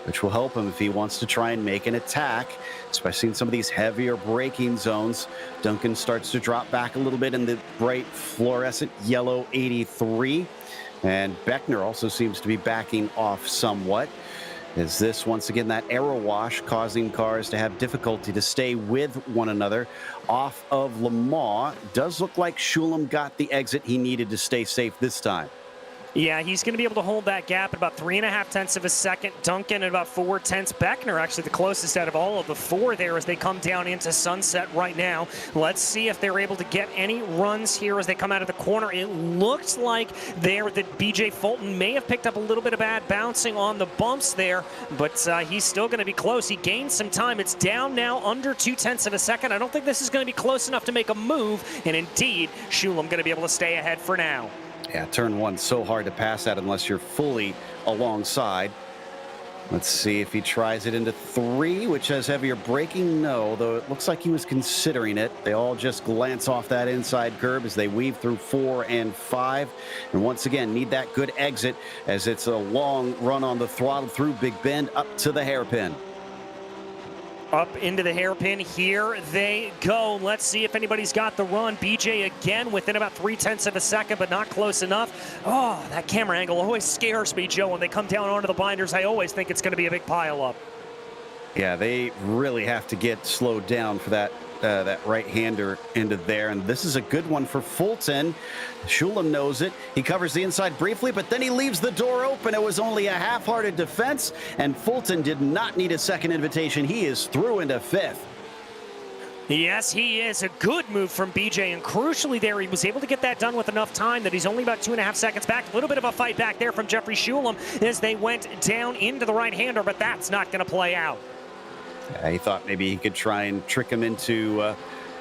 which will help him if he wants to try and make an attack, especially in some of these heavier braking zones. Duncan starts to drop back a little bit in the bright fluorescent yellow 83. And Beckner also seems to be backing off somewhat. Is this, once again, that aero wash causing cars to have difficulty to stay with one another off of Le Mans? Does look like Shulam got the exit he needed to stay safe this time. Yeah, he's going to be able to hold that gap at about 3.5 tenths of a second. Duncan at about 4 tenths. Beckner actually the closest out of all of the four there as they come down into sunset right now. Let's see if they're able to get any runs here as they come out of the corner. It looks like there that BJ Fulton may have picked up a little bit of bad bouncing on the bumps there, but he's still going to be close. He gained some time. It's down now under 2 tenths of a second. I don't think this is going to be close enough to make a move, and indeed, Shulam going to be able to stay ahead for now. Yeah, turn one so hard to pass that unless you're fully alongside. Let's see if he tries it into 3, which has heavier braking. No, though it looks like he was considering it. They all just glance off that inside curb as they weave through 4 and 5. And once again, need that good exit as it's a long run on the throttle through Big Bend up to the hairpin. Up into the hairpin, here they go. Let's see if anybody's got the run. BJ again within about 3 tenths of a second, but not close enough. Oh, that camera angle always scares me, Joe. When they come down onto the binders, I always think it's going to be a big pile-up. Yeah, they really have to get slowed down for that right-hander into there, and this is a good one for Fulton. Shulam knows it. He covers the inside briefly, but then he leaves the door open. It was only a half-hearted defense, and Fulton did not need a second invitation. He is through into 5th. Yes, he is. A good move from BJ, and crucially there, he was able to get that done with enough time that he's only about 2.5 seconds back. A little bit of a fight back there from Jeffrey Shulam as they went down into the right-hander, but that's not going to play out. He thought maybe he could try and trick him into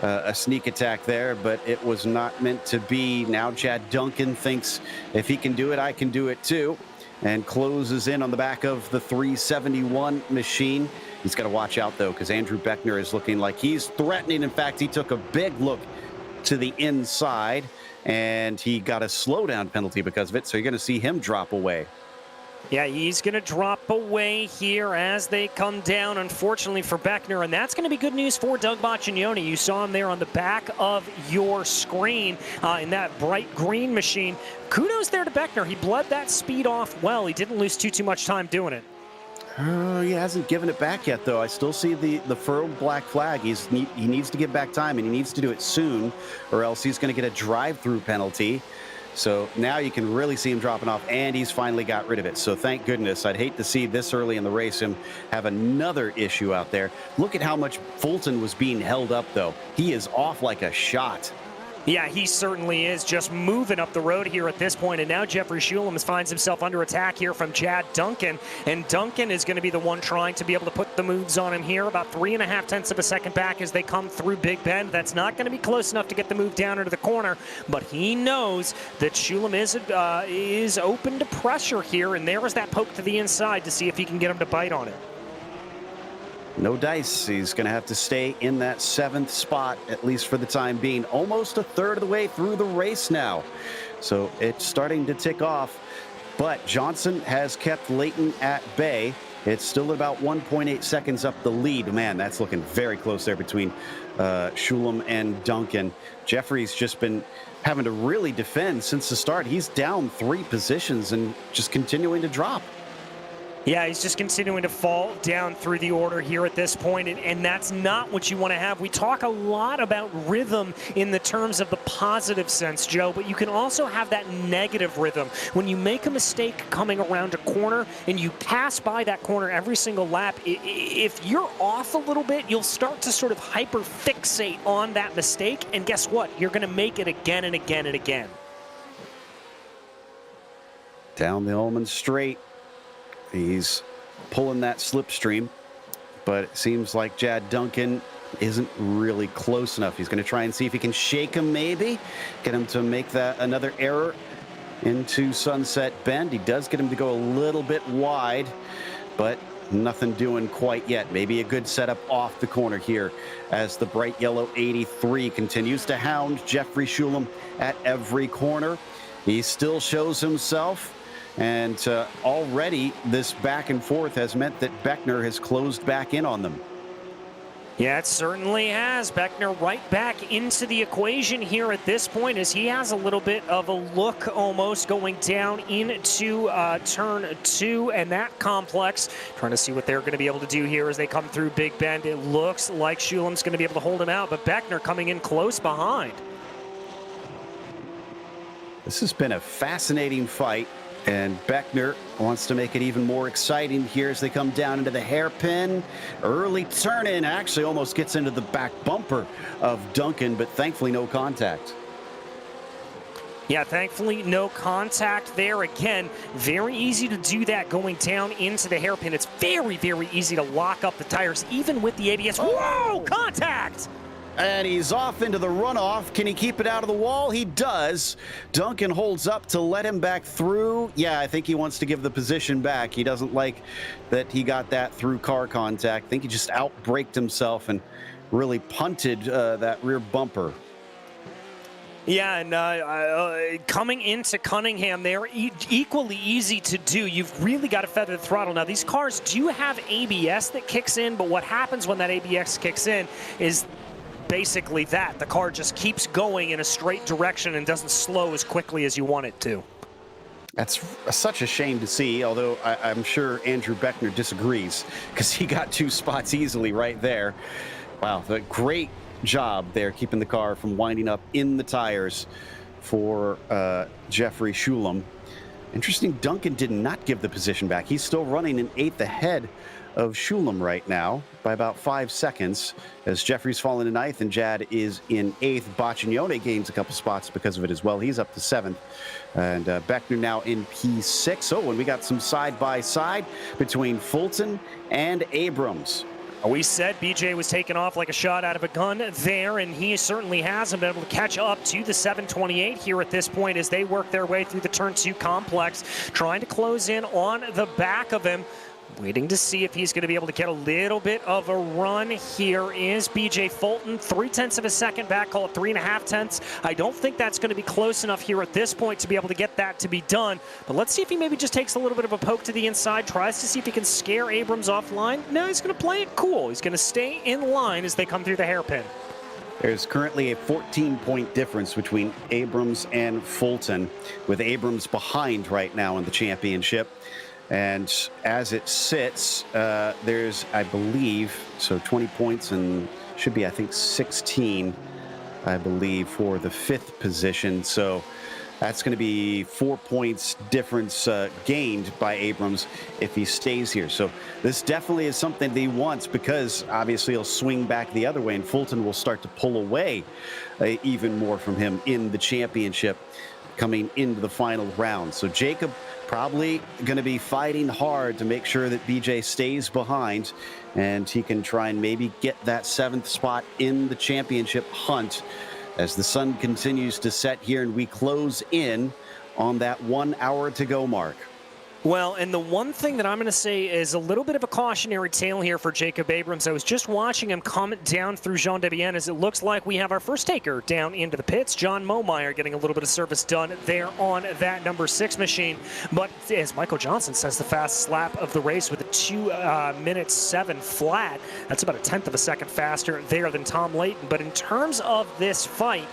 a sneak attack there, but it was not meant to be. Now Chad Duncan thinks if he can do it, I can do it too, and closes in on the back of the 371 machine. He's got to watch out, though, because Andrew Beckner is looking like he's threatening. In fact, he took a big look to the inside, and he got a slowdown penalty because of it, so you're going to see him drop away. Yeah, he's going to drop away here as they come down, unfortunately for Beckner, and that's going to be good news for Doug Boccioni. You saw him there on the back of your screen in that bright green machine. Kudos there to Beckner. He bled that speed off well. He didn't lose too much time doing it. He hasn't given it back yet, though. I still see the furrowed black flag. He needs to give back time, and he needs to do it soon, or else he's going to get a drive-through penalty. So now you can really see him dropping off, and he's finally got rid of it. So thank goodness. I'd hate to see this early in the race him have another issue out there. Look at how much Fulton was being held up, though. He is off like a shot. Yeah, he certainly is, just moving up the road here at this point. And now Jeffrey Shulam finds himself under attack here from Chad Duncan. And Duncan is going to be the one trying to be able to put the moves on him here. About 3.5 tenths of a second back as they come through Big Bend. That's not going to be close enough to get the move down into the corner. But he knows that Shulam is open to pressure here. And there was that poke to the inside to see if he can get him to bite on it. No dice. He's going to have to stay in that 7th spot, at least for the time being. Almost a third of the way through the race now. So it's starting to tick off. But Johnson has kept Leighton at bay. It's still about 1.8 seconds up the lead. Man, that's looking very close there between Shulam and Duncan. Jeffrey's just been having to really defend since the start. He's down 3 positions and just continuing to drop. Yeah, he's just continuing to fall down through the order here at this point, and that's not what you want to have. We talk a lot about rhythm in the terms of the positive sense, Joe, but you can also have that negative rhythm. When you make a mistake coming around a corner and you pass by that corner every single lap, if you're off a little bit, you'll start to sort of hyper-fixate on that mistake, and guess what? You're going to make it again and again and again. Down the Ullman straight. He's pulling that slipstream, but it seems like Chad Duncan isn't really close enough. He's going to try and see if he can shake him, maybe get him to make that another error into Sunset Bend. He does get him to go a little bit wide, but nothing doing quite yet. Maybe a good setup off the corner here as the bright yellow 83 continues to hound Jeffrey Shulam at every corner. He still shows himself. And already this back and forth has meant that Beckner has closed back in on them. Yeah, it certainly has. Beckner right back into the equation here at this point as he has a little bit of a look almost going down into turn 2 and that complex. Trying to see what they're going to be able to do here as they come through Big Bend. It looks like Shulam's going to be able to hold him out, but Beckner coming in close behind. This has been a fascinating fight. And Beckner wants to make it even more exciting here as they come down into the hairpin. Early turn-in, actually almost gets into the back bumper of Duncan, but thankfully no contact. Yeah, thankfully no contact there. Again, very easy to do that going down into the hairpin. It's very, very easy to lock up the tires, even with the ABS. Whoa, contact! And he's off into the runoff. Can he keep it out of the wall? He does. Duncan holds up to let him back through. Yeah, I think he wants to give the position back. He doesn't like that he got that through car contact. I think he just outbraked himself and really punted that rear bumper. Yeah, and coming into Cunningham, they're equally easy to do. You've really got to feather the throttle. Now, these cars do have ABS that kicks in, but what happens when that ABS kicks in is basically that. The car just keeps going in a straight direction and doesn't slow as quickly as you want it to. That's such a shame to see, although I'm sure Andrew Beckner disagrees because he got 2 spots easily right there. Wow, the great job there keeping the car from winding up in the tires for Jeffrey Shulam. Interesting, Duncan did not give the position back. He's still running in 8th ahead of Shulam right now by about 5 seconds as Jeffrey's fallen to 9th and Jad is in 8th. Baccignone gains a couple spots because of it as well. He's up to 7th. And Beckner now in P6. Oh, and we got some side-by-side between Fulton and Abrams. We said BJ was taken off like a shot out of a gun there, and he certainly hasn't been able to catch up to the 728 here at this point as they work their way through the Turn 2 complex, trying to close in on the back of him. Waiting to see if he's going to be able to get a little bit of a run. Here is BJ Fulton, 0.3 of a second back, call it 3.5. I don't think that's going to be close enough here at this point to be able to get that to be done. But let's see if he maybe just takes a little bit of a poke to the inside, tries to see if he can scare Abrams offline. No, he's going to play it cool. He's going to stay in line as they come through the hairpin. There's currently a 14-point difference between Abrams and Fulton, with Abrams behind right now in the championship. And as it sits, there's, I believe, so 20 points and should be, I think, 16, I believe, for the 5th position. So that's going to be 4 points difference gained by Abrams if he stays here. So this definitely is something that he wants because obviously he'll swing back the other way and Fulton will start to pull away even more from him in the championship coming into the final round. So Jacob probably going to be fighting hard to make sure that BJ stays behind and he can try and maybe get that 7th spot in the championship hunt as the sun continues to set here and we close in on that 1 hour to go mark. Well, and the one thing that I'm going to say is a little bit of a cautionary tale here for Jacob Abrams. I was just watching him come down through Jean Debienne as it looks like we have our first taker down into the pits. John Momeyer getting a little bit of service done there on that number 6 machine. But as Michael Johnson says, the fastest lap of the race with a 2:07 flat. That's about 1/10 of a second faster there than Tom Layton. But in terms of this fight,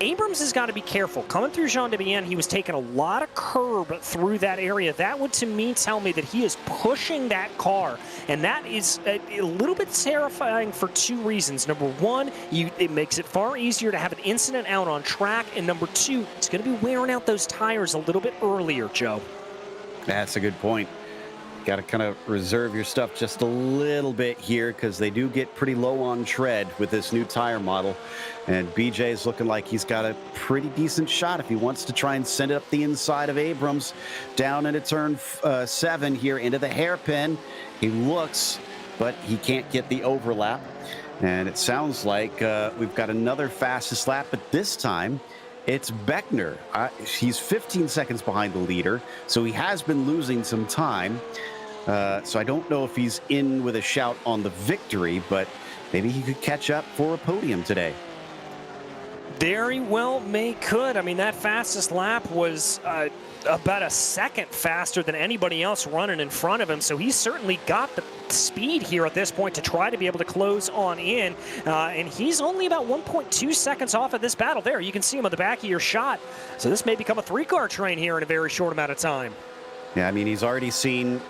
Abrams has got to be careful. Coming through Jean Debienne, he was taking a lot of curb through that area. That would, to me, tell me that he is pushing that car, and that is a little bit terrifying for 2 reasons. Number 1, it makes it far easier to have an incident out on track, and number 2, it's going to be wearing out those tires a little bit earlier, Joe. That's a good point. Got to kind of reserve your stuff just a little bit here because they do get pretty low on tread with this new tire model. And BJ is looking like he's got a pretty decent shot if he wants to try and send it up the inside of Abrams down into turn 7 here into the hairpin. He looks, but he can't get the overlap. And it sounds like we've got another fastest lap, but this time it's Beckner. He's 15 seconds behind the leader, so he has been losing some time. So I don't know if he's in with a shout on the victory, but maybe he could catch up for a podium today. Very well could. I mean, that fastest lap was about a second faster than anybody else running in front of him, so he's certainly got the speed here at this point to try to be able to close on in, and he's only about 1.2 seconds off of this battle. There, you can see him on the back of your shot, so this may become a 3-car train here in a very short amount of time. Yeah, I mean, he's already seen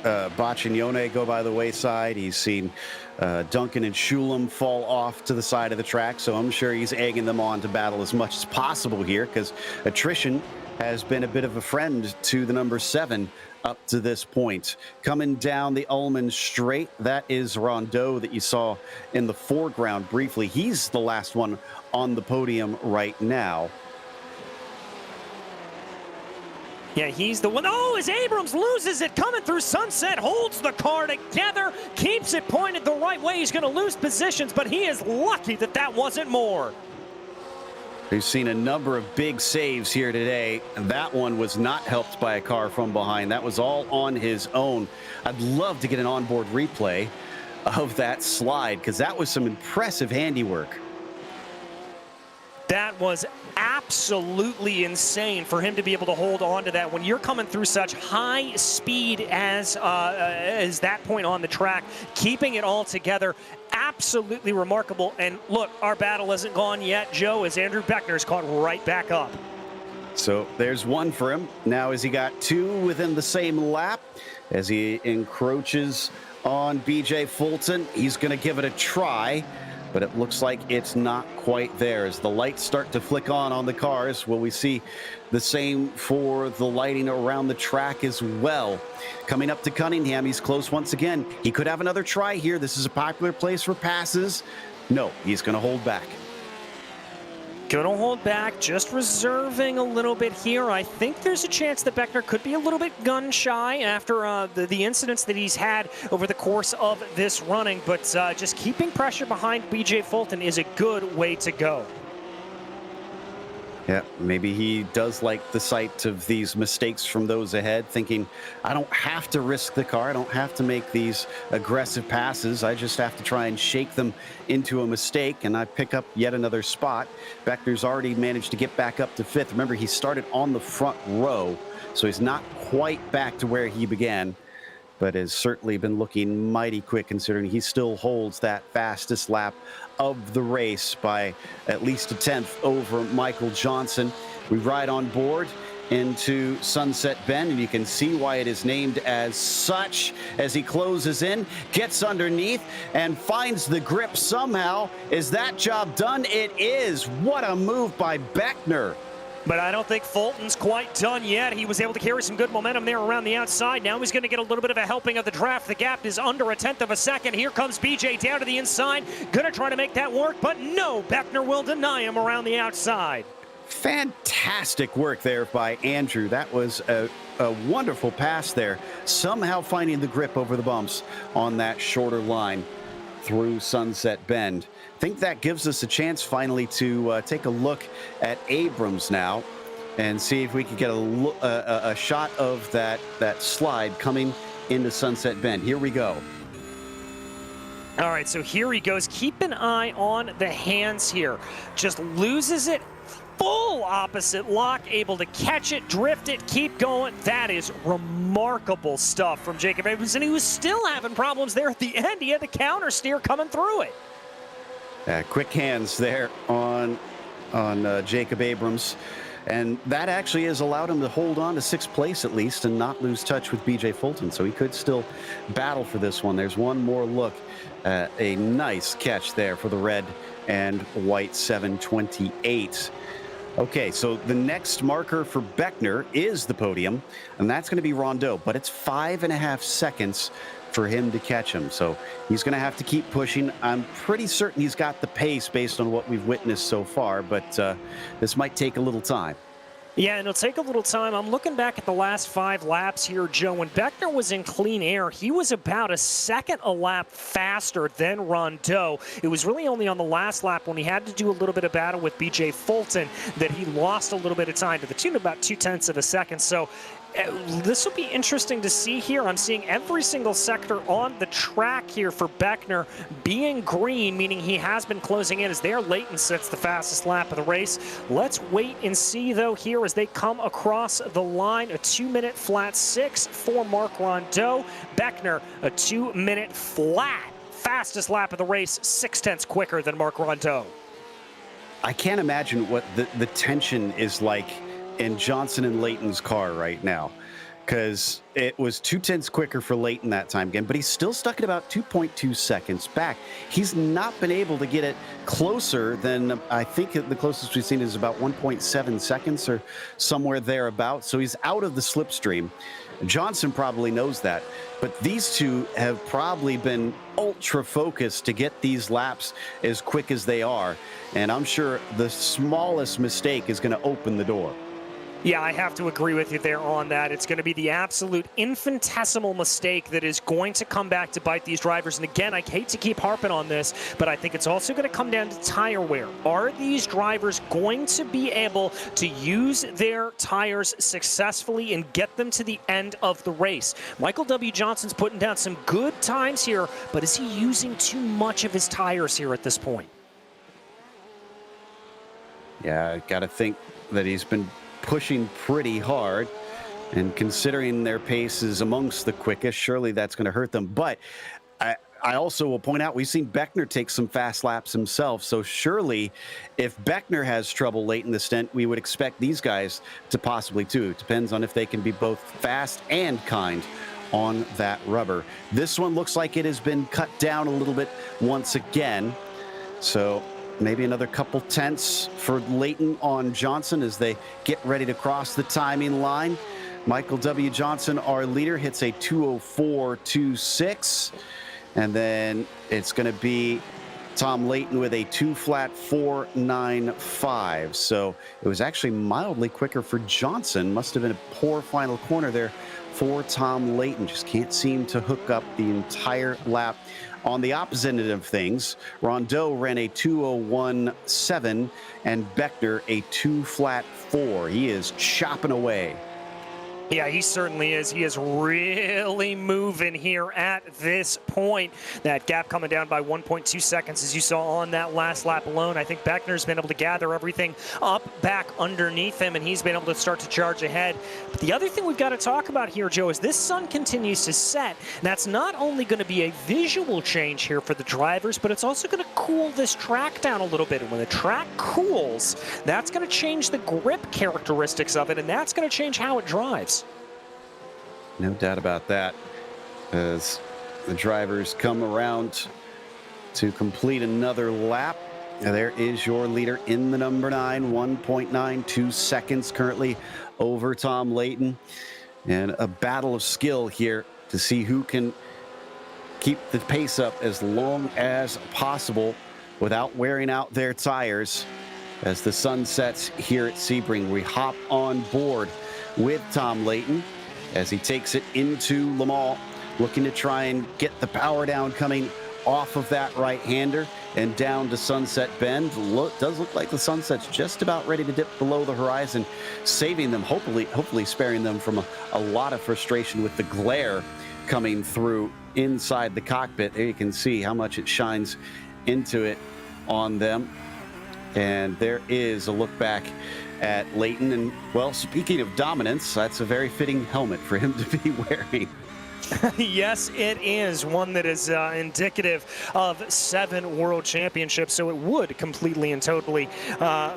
Baccignone go by the wayside. He's seen Duncan and Shulam fall off to the side of the track, so I'm sure he's egging them on to battle as much as possible here, because attrition has been a bit of a friend to the number 7 up to this point. Coming down the Ullman straight, that is Rondeau that you saw in the foreground briefly. He's the last one on the podium right now. Yeah, he's the one. Oh, as Abrams loses it coming through Sunset, holds the car together, keeps it pointed the right way. He's going to lose positions, but he is lucky that that wasn't more. We've seen a number of big saves here today, and that one was not helped by a car from behind. That was all on his own. I'd love to get an onboard replay of that slide, because that was some impressive handiwork. That was absolutely insane for him to be able to hold on to that when you're coming through such high speed as that point on the track, keeping it all together. Absolutely remarkable. And look, our battle isn't gone yet, Joe, as Andrew Beckner's caught right back up. So there's one for him. Now has he got 2 within the same lap as he encroaches on BJ Fulton. He's going to give it a try, but it looks like it's not quite there. As the lights start to flick on the cars, will we see the same for the lighting around the track as well? Coming up to Cunningham, he's close once again. He could have another try here. This is a popular place for passes. No, he's going to hold back. Going to hold back, just reserving a little bit here. I think there's a chance that Beckner could be a little bit gun shy after the incidents that he's had over the course of this running, but just keeping pressure behind BJ Fulton is a good way to go. Yeah, maybe he does like the sight of these mistakes from those ahead, thinking, I don't have to risk the car. I don't have to make these aggressive passes. I just have to try and shake them into a mistake, and I pick up yet another spot. Beckner's already managed to get back up to 5th. Remember, he started on the front row, so he's not quite back to where he began, but has certainly been looking mighty quick, considering he still holds that fastest lap of the race by at least a 10th over Michael Johnson. We ride on board into Sunset Bend, and you can see why it is named as such as he closes in, gets underneath, and finds the grip somehow. Is that job done? It is. What a move by Beckner. But I don't think Fulton's quite done yet. He was able to carry some good momentum there around the outside. Now he's going to get a little bit of a helping of the draft. The gap is under a 1/10 of a second. Here comes BJ down to the inside. Going to try to make that work, but no, Beckner will deny him around the outside. Fantastic work there by Andrew. That was a wonderful pass there. Somehow finding the grip over the bumps on that shorter line through Sunset Bend. I think that gives us a chance finally to take a look at Abrams now and see if we can get a shot of that slide coming into Sunset Bend. Here we go. All right, so here he goes. Keep an eye on the hands here. Just loses it. Full opposite lock, able to catch it, drift it, keep going. That is remarkable stuff from Jacob Abrams, and he was still having problems there at the end. He had the counter steer coming through it. Quick hands there on Jacob Abrams, and that actually has allowed him to hold on to 6th place at least and not lose touch with BJ Fulton, so he could still battle for this one. There's one more look at a nice catch there for the red and white 728. Okay, so the next marker for Beckner is the podium, and that's going to be Rondeau, but it's 5.5 seconds for him to catch him. So he's going to have to keep pushing. I'm pretty certain he's got the pace based on what we've witnessed so far, but this might take a little time. Yeah, and it'll take a little time. I'm looking back at the last 5 laps here, Joe. When Beckner was in clean air, he was about a second a lap faster than Rondeau. It was really only on the last lap when he had to do a little bit of battle with BJ Fulton that he lost a little bit of time to the tune of about 0.2 of a second. So this will be interesting to see here. I'm seeing every single sector on the track here for Beckner being green, meaning he has been closing in as there. Leighton sets the fastest lap of the race. Let's wait and see, though, here as they come across the line. A 2-minute flat 6 for Mark Rondeau. Beckner, a 2-minute flat fastest lap of the race, 0.6 quicker than Mark Rondeau. I can't imagine what the tension is like in Johnson and Leighton's car right now. because it was 0.2 quicker for Leighton that time again, but he's still stuck at about 2.2 seconds back. He's not been able to get it closer than, I think the closest we've seen is about 1.7 seconds or somewhere thereabouts. So he's out of the slipstream. Johnson probably knows that, but these two have probably been ultra focused to get these laps as quick as they are. And I'm sure the smallest mistake is going to open the door. Yeah, I have to agree with you there on that. It's going to be the absolute infinitesimal mistake that is going to come back to bite these drivers. And again, I hate to keep harping on this, but I think it's also going to come down to tire wear. Are these drivers going to be able to use their tires successfully and get them to the end of the race? Michael W. Johnson's putting down some good times here, but is he using too much of his tires here at this point? Yeah, I got to think that he's been pushing pretty hard, and considering their pace is amongst the quickest, surely that's going to hurt them. But I also will point out, we've seen Beckner take some fast laps himself, so surely if Beckner has trouble late in the stint, we would expect these guys to possibly too. It depends on if they can be both fast and kind on that rubber. This one looks like it has been cut down a little bit once again, so maybe another couple tenths for Leighton on Johnson as they get ready to cross the timing line. Michael W. Johnson, our leader, hits a 2:04.26. And then it's going to be Tom Leighton with a 2:4.95. So it was actually mildly quicker for Johnson. Must have been a poor final corner there for Tom Leighton. Just can't seem to hook up the entire lap. On the opposite end of things, Rondeau ran a 2:01.7 and Beckner a 2:4. He is chopping away. Yeah, he certainly is. He is really moving here at this point. That gap coming down by 1.2 seconds, as you saw on that last lap alone. I think Beckner's been able to gather everything up back underneath him, and he's been able to start to charge ahead. But the other thing we've got to talk about here, Joe, is this sun continues to set. That's not only going to be a visual change here for the drivers, but it's also going to cool this track down a little bit. And when the track cools, that's going to change the grip characteristics of it, and that's going to change how it drives. No doubt about that, as the drivers come around to complete another lap. There is your leader in the number 9, 1.92 seconds currently over Tom Leighton. And a battle of skill here to see who can keep the pace up as long as possible without wearing out their tires. As the sun sets here at Sebring, we hop on board with Tom Leighton as he takes it into Le Mans, looking to try and get the power down coming off of that right-hander and down to Sunset Bend. Does look like the sunset's just about ready to dip below the horizon, saving them, hopefully sparing them from a lot of frustration with the glare coming through inside the cockpit. There you can see how much it shines into it on them. And there is a look back at Leighton. And, well, speaking of dominance, that's a very fitting helmet for him to be wearing. Yes, it is one that is indicative of 7 world championships, so it would completely and totally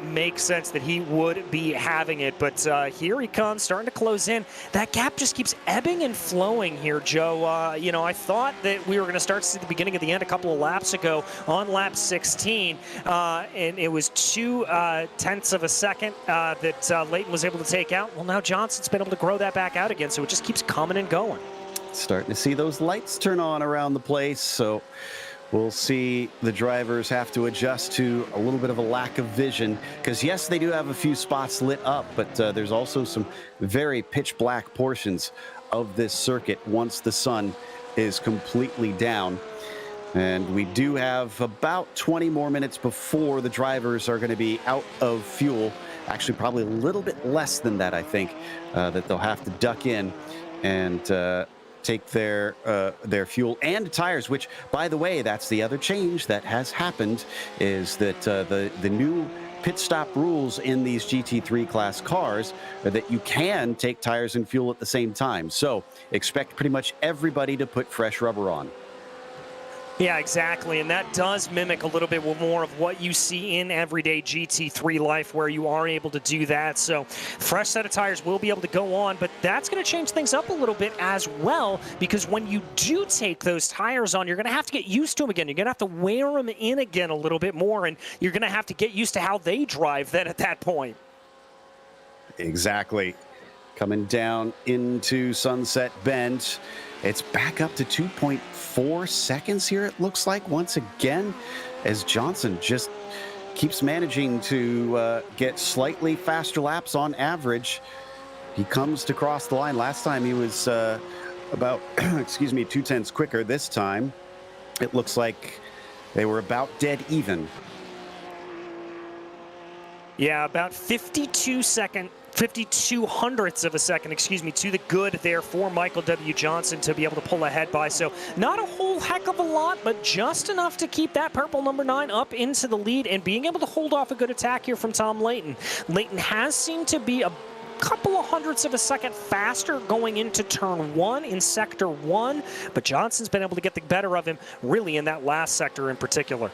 make sense that he would be having it. But here he comes, starting to close in. That gap just keeps ebbing and flowing here, Joe. You know, I thought that we were going to start to see the beginning of the end a couple of laps ago on lap 16, and it was 0.2 of a second that Leighton was able to take out. Well, now Johnson's been able to grow that back out again, so it just keeps coming and going. Starting to see those lights turn on around the place, so we'll see the drivers have to adjust to a little bit of a lack of vision, because yes, they do have a few spots lit up, but there's also some very pitch black portions of this circuit once the sun is completely down. And we do have about 20 more minutes before the drivers are going to be out of fuel. Actually, probably a little bit less than that, I think, that they'll have to duck in and take their fuel and tires, which, by the way, that's the other change that has happened, is that the new pit stop rules in these GT3 class cars are that you can take tires and fuel at the same time. So expect pretty much everybody to put fresh rubber on. Yeah, exactly, and that does mimic a little bit more of what you see in everyday GT3 life, where you are able to do that. So fresh set of tires will be able to go on, but that's going to change things up a little bit as well, because when you do take those tires on, you're going to have to get used to them again. You're going to have to wear them in again a little bit more, and you're going to have to get used to how they drive then at that point. Exactly. Coming down into Sunset Bend. It's back up to 2.4 seconds here, it looks like, once again, as Johnson just keeps managing to get slightly faster laps on average. He comes to cross the line. Last time he was about, 2/10 quicker. This time, it looks like they were about dead even. Yeah, about 52 hundredths of a second, to the good there for Michael W. Johnson to be able to pull ahead by. So not a whole heck of a lot, but just enough to keep that purple number 9 up into the lead and being able to hold off a good attack here from Tom Layton. Layton has seemed to be a couple of hundredths of a second faster going into turn 1 in sector 1, but Johnson's been able to get the better of him really in that last sector in particular.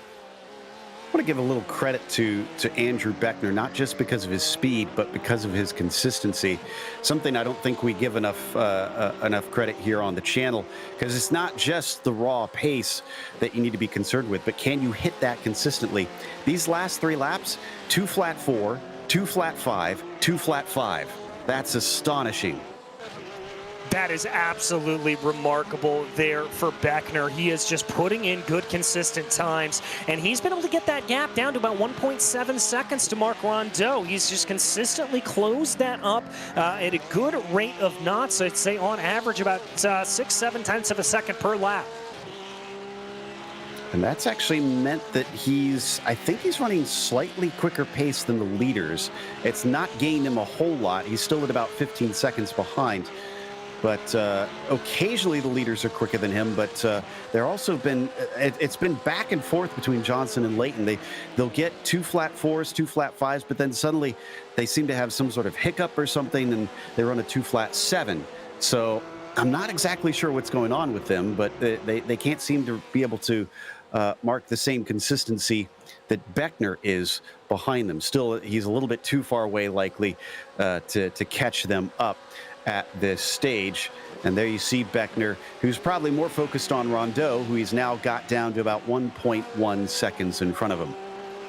I want to give a little credit to Andrew Beckner, not just because of his speed, but because of his consistency. Something I don't think we give enough credit here on the channel, because it's not just the raw pace that you need to be concerned with, but can you hit that consistently? These last 3 laps, 2 flat 4, 2 flat 5, 2 flat 5. That's astonishing. That is absolutely remarkable there for Beckner. He is just putting in good, consistent times, and he's been able to get that gap down to about 1.7 seconds to Mark Rondeau. He's just consistently closed that up at a good rate of knots. I'd say on average about 6-7 tenths of a second per lap. And that's actually meant that I think he's running slightly quicker pace than the leaders. It's not gained him a whole lot. He's still at about 15 seconds behind. But occasionally the leaders are quicker than him, but there also been, it's been back and forth between Johnson and Layton. They'll get 2 flat 4s, 2 flat 5s, but then suddenly they seem to have some sort of hiccup or something, and they run a 2 flat 7. So I'm not exactly sure what's going on with them, but they can't seem to be able to mark the same consistency that Beckner is behind them. Still, he's a little bit too far away, likely, to catch them up at this stage. And there you see Beckner, who's probably more focused on Rondeau, who he's now got down to about 1.1 seconds in front of him.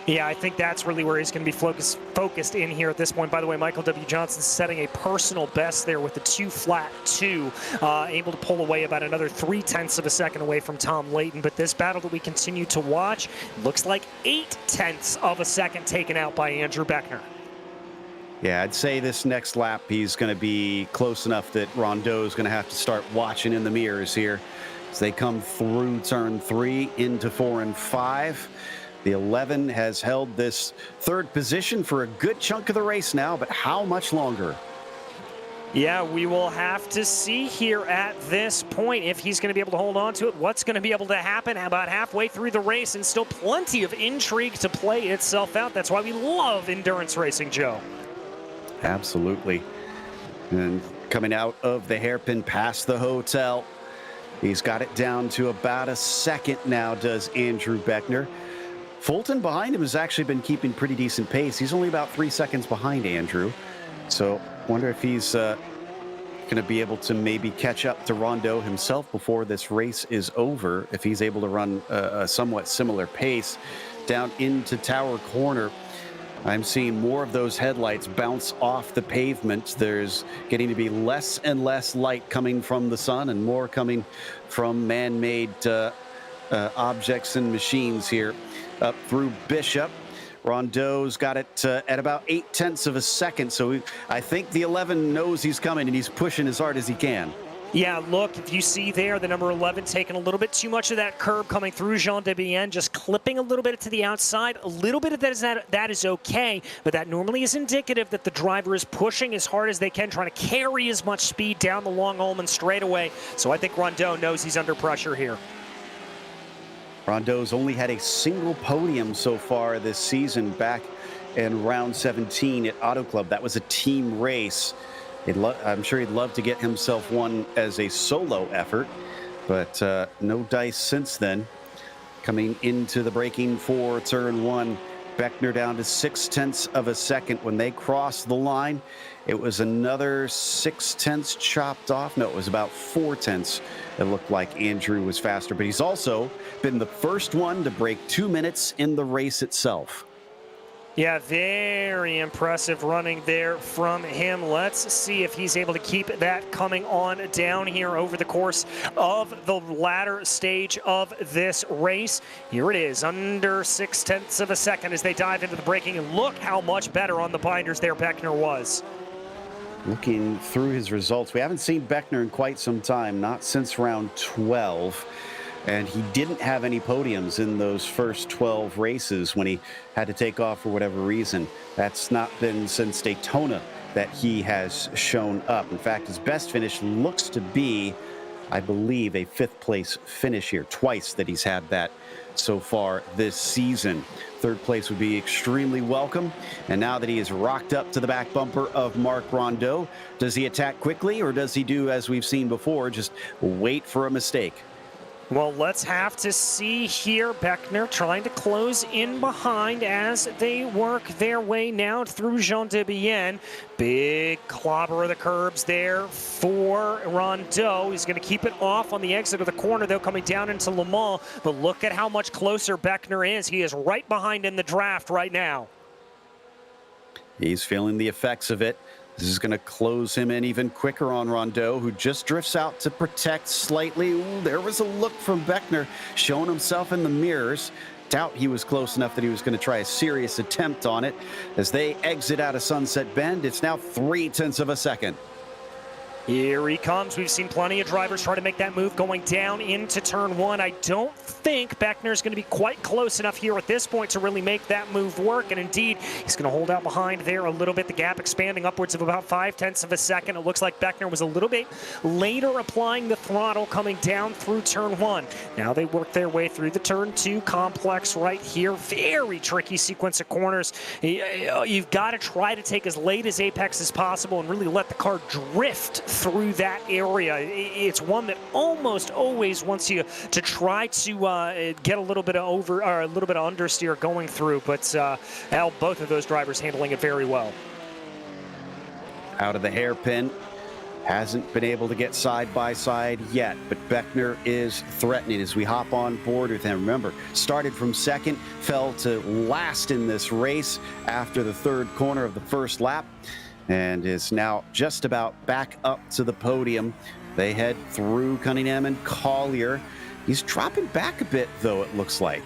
Yeah, I think that's really where he's going to be focused in here at this point. By the way, Michael W. Johnson setting a personal best there with the 2 flat 2, able to pull away about another 3 tenths of a second away from Tom Layton. But this battle that we continue to watch looks like 8 tenths of a second taken out by Andrew Beckner. Yeah, I'd say this next lap he's going to be close enough that Rondeau's going to have to start watching in the mirrors here as they come through turn 3 into 4 and 5. The 11 has held this 3rd position for a good chunk of the race now, but how much longer? Yeah, we will have to see here at this point if he's going to be able to hold on to it, what's going to be able to happen about halfway through the race, and still plenty of intrigue to play itself out. That's why we love endurance racing, Joe. Absolutely. And coming out of the hairpin past the hotel, he's got it down to about a second now, does Andrew Beckner. Fulton behind him has actually been keeping pretty decent pace. He's only about 3 seconds behind Andrew. So wonder if he's going to be able to maybe catch up to Rondeau himself before this race is over, if he's able to run a somewhat similar pace down into Tower Corner. I'm seeing more of those headlights bounce off the pavement. There's getting to be less and less light coming from the sun and more coming from man-made objects and machines here up through Bishop. Rondeau's got it at about 8 tenths of a second, so I think the 11 knows he's coming and he's pushing as hard as he can. Yeah, look, if you see there, the number 11 taking a little bit too much of that curb coming through Jean Debienne, just clipping a little bit to the outside. A little bit of that is okay, but that normally is indicative that the driver is pushing as hard as they can, trying to carry as much speed down the long Ullman straightaway. So I think Rondeau knows he's under pressure here. Rondeau's only had a single podium so far this season, back in round 17 at Auto Club. That was a team race. I'm sure he'd love to get himself one as a solo effort, but no dice since then. Coming into the braking for turn one, Beckner down to 0.6 of a second. When they crossed the line, it was another 0.6 chopped off. No, it was about 0.4. It looked like Andrew was faster, but he's also been the first one to break 2 minutes in the race itself. Yeah, very impressive running there from him. Let's see if he's able to keep that coming on down here over the course of the latter stage of this race. Here it is, under 0.6 of a second as they dive into the braking, and look how much better on the binders there Beckner was. Looking through his results, we haven't seen Beckner in quite some time, not since round 12. And he didn't have any podiums in those first 12 races when he had to take off for whatever reason. That's not been since Daytona that he has shown up. In fact, his best finish looks to be, I believe, a 5th place finish here. Twice that he's had that so far this season. 3rd place would be extremely welcome. And now that he is rocked up to the back bumper of Marc Rondeau, does he attack quickly, or does he do, as we've seen before, just wait for a mistake? Well, let's have to see here. Beckner trying to close in behind as they work their way now through Jean de Bienne. Big clobber of the curbs there for Rondeau. He's going to keep it off on the exit of the corner, though, coming down into Le Mans. But look at how much closer Beckner is. He is right behind in the draft right now. He's feeling the effects of it. This is going to close him in even quicker on Rondeau, who just drifts out to protect slightly. Ooh, there was a look from Beckner showing himself in the mirrors. Doubt he was close enough that he was going to try a serious attempt on it. As they exit out of Sunset Bend, it's now 0.3 of a second. Here he comes. We've seen plenty of drivers try to make that move going down into turn one. I don't think Beckner's going to be quite close enough here at this point to really make that move work. And indeed, he's going to hold out behind there a little bit. The gap expanding upwards of about 0.5 of a second. It looks like Beckner was a little bit later applying the throttle coming down through turn one. Now they work their way through the turn two complex right here. Very tricky sequence of corners. You've got to try to take as late as apex as possible and really let the car drift through that area. It's one that almost always wants you to try to get a little bit of over or a little bit of understeer going through, but both of those drivers handling it very well. Out of the hairpin, hasn't been able to get side by side yet, but Beckner is threatening as we hop on board with him. Remember, started from second, fell to last in this race after the 3rd corner of the first lap, and is now just about back up to the podium. They head through Cunningham and Collier. He's dropping back a bit, though, it looks like.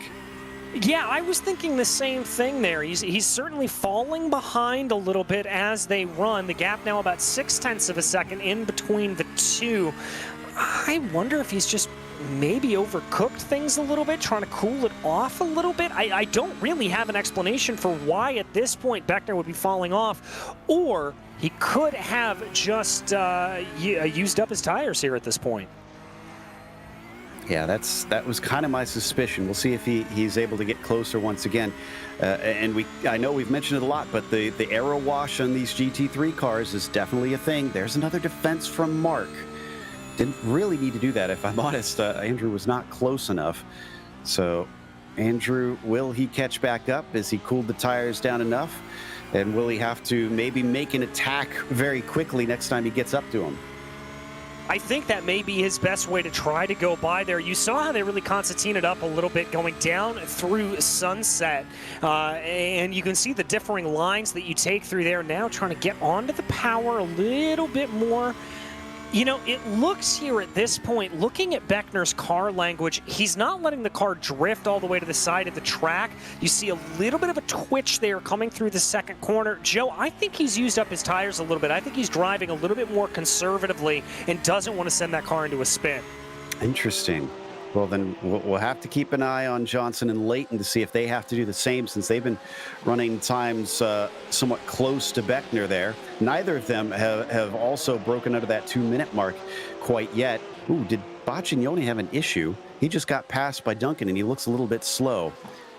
Yeah, I was thinking the same thing there. He's certainly falling behind a little bit as they run. The gap now about 0.6 of a second in between the two. I wonder if he's just maybe overcooked things a little bit, trying to cool it off a little bit. I don't really have an explanation for why at this point Beckner would be falling off, or he could have just used up his tires here at this point. Yeah, that was kind of my suspicion. We'll see if he's able to get closer once again. And I know we've mentioned it a lot, but the aero wash on these GT3 cars is definitely a thing. There's another defense from Marc. Didn't really need to do that, if I'm honest. Andrew was not close enough. So Andrew, will he catch back up? Has he cooled the tires down enough? And will he have to maybe make an attack very quickly next time he gets up to him? I think that may be his best way to try to go by there. You saw how they really concertinaed up a little bit going down through Sunset. And you can see the differing lines that you take through there now, trying to get onto the power a little bit more. You know, it looks here at this point, looking at Beckner's car language, he's not letting the car drift all the way to the side of the track. You see a little bit of a twitch there coming through the 2nd corner. Joe, I think he's used up his tires a little bit. I think he's driving a little bit more conservatively and doesn't want to send that car into a spin. Interesting. Well, then we'll have to keep an eye on Johnson and Leighton to see if they have to do the same, since they've been running times somewhat close to Beckner there. Neither of them have also broken out of that 2-minute mark quite yet. Ooh, did Boccignoni have an issue? He just got passed by Duncan, and he looks a little bit slow.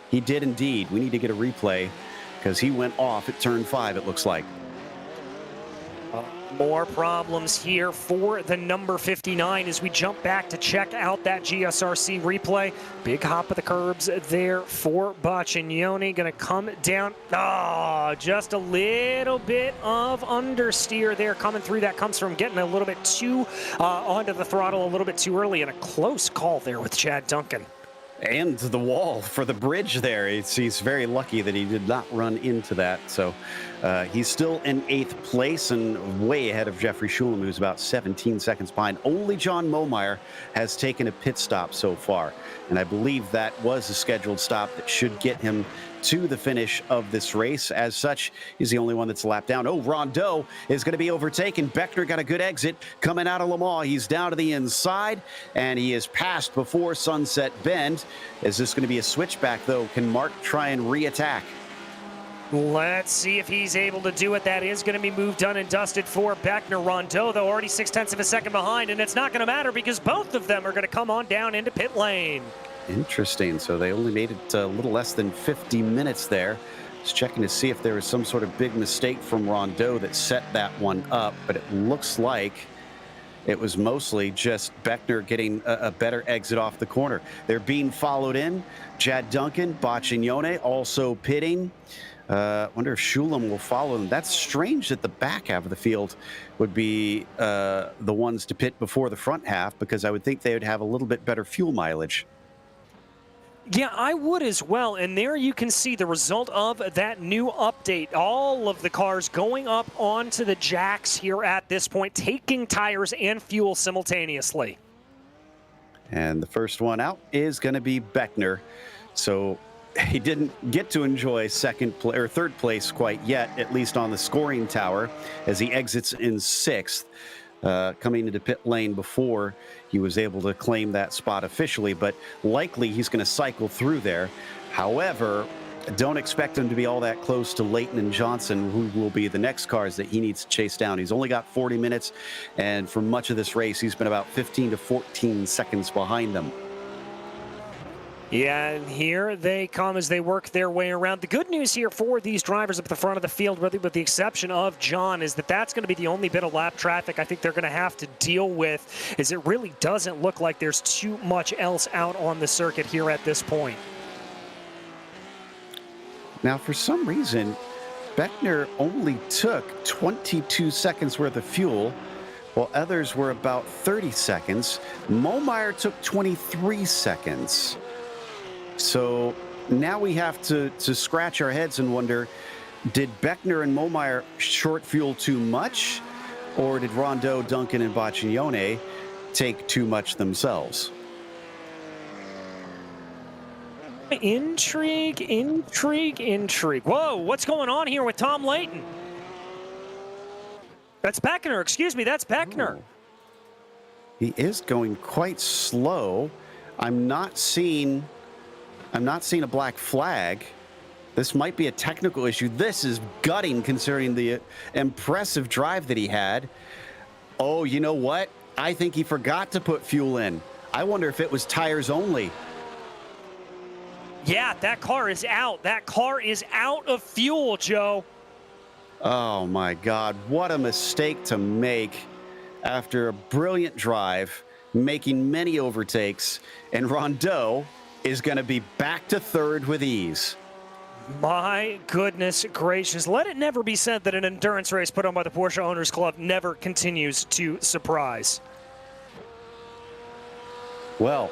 He did indeed. We need to get a replay because he went off at turn 5, it looks like. More problems here for the number 59 as we jump back to check out that GSRC replay. Big hop of the curbs there for Boccignoni. Going to come down. Just a little bit of understeer there coming through. That comes from getting a little bit too onto the throttle a little bit too early, and a close call there with Chad Duncan. And the wall for the bridge there. He's very lucky that he did not run into that. So he's still in 8th place and way ahead of Jeffrey Schulem, who's about 17 seconds behind. Only John Mohmeyer has taken a pit stop so far. And I believe that was a scheduled stop that should get him to the finish of this race. As such, he's the only one that's lapped down. Oh, Rondeau is going to be overtaken. Beckner got a good exit coming out of Le Mans. He's down to the inside, and he is passed before Sunset Bend. Is this going to be a switchback, though? Can Mark try and re-attack? Let's see if he's able to do it. That is going to be moved, done, and dusted for Beckner. Rondeau, though, already 0.6 of a second behind, and it's not going to matter because both of them are going to come on down into pit lane. Interesting. So they only made it a little less than 50 minutes there. Just checking to see if there was some sort of big mistake from Rondeau that set that one up, but it looks like it was mostly just Beckner getting a better exit off the corner. They're being followed in. Chad Duncan, Boccignoni also pitting. Wonder if Schulem will follow them. That's strange that the back half of the field would be the ones to pit before the front half, because I would think they would have a little bit better fuel mileage. Yeah, I would as well. And there you can see the result of that new update. All of the cars going up onto the jacks here at this point, taking tires and fuel simultaneously. And the first one out is going to be Beckner. So he didn't get to enjoy third place quite yet, at least on the scoring tower, as he exits in 6th. Coming into pit lane before he was able to claim that spot officially, but likely he's going to cycle through there. However, don't expect him to be all that close to Leighton and Johnson, who will be the next cars that he needs to chase down. He's only got 40 minutes, and for much of this race, he's been about 15 to 14 seconds behind them. Yeah, and here they come as they work their way around. The good news here for these drivers up at the front of the field, really with the exception of John, is that that's going to be the only bit of lap traffic I think they're going to have to deal with, as it really doesn't look like there's too much else out on the circuit here at this point. Now, for some reason, Beckner only took 22 seconds worth of fuel, while others were about 30 seconds. Mohmeyer took 23 seconds. So now we have to scratch our heads and wonder, did Beckner and Mohmeyer short fuel too much, or did Rondeau, Duncan, and Boccignoni take too much themselves? Intrigue, intrigue, intrigue. Whoa, what's going on here with Tom Leighton? That's Beckner, excuse me, that's Beckner. Oh. He is going quite slow. I'm not seeing a black flag. This might be a technical issue. This is gutting considering the impressive drive that he had. Oh, you know what? I think he forgot to put fuel in. I wonder if it was tires only. Yeah, that car is out. That car is out of fuel, Joe. Oh my God, what a mistake to make after a brilliant drive, making many overtakes, and Rondeau is going to be back to 3rd with ease. My goodness gracious. Let it never be said that an endurance race put on by the Porsche Owners Club never continues to surprise. Well,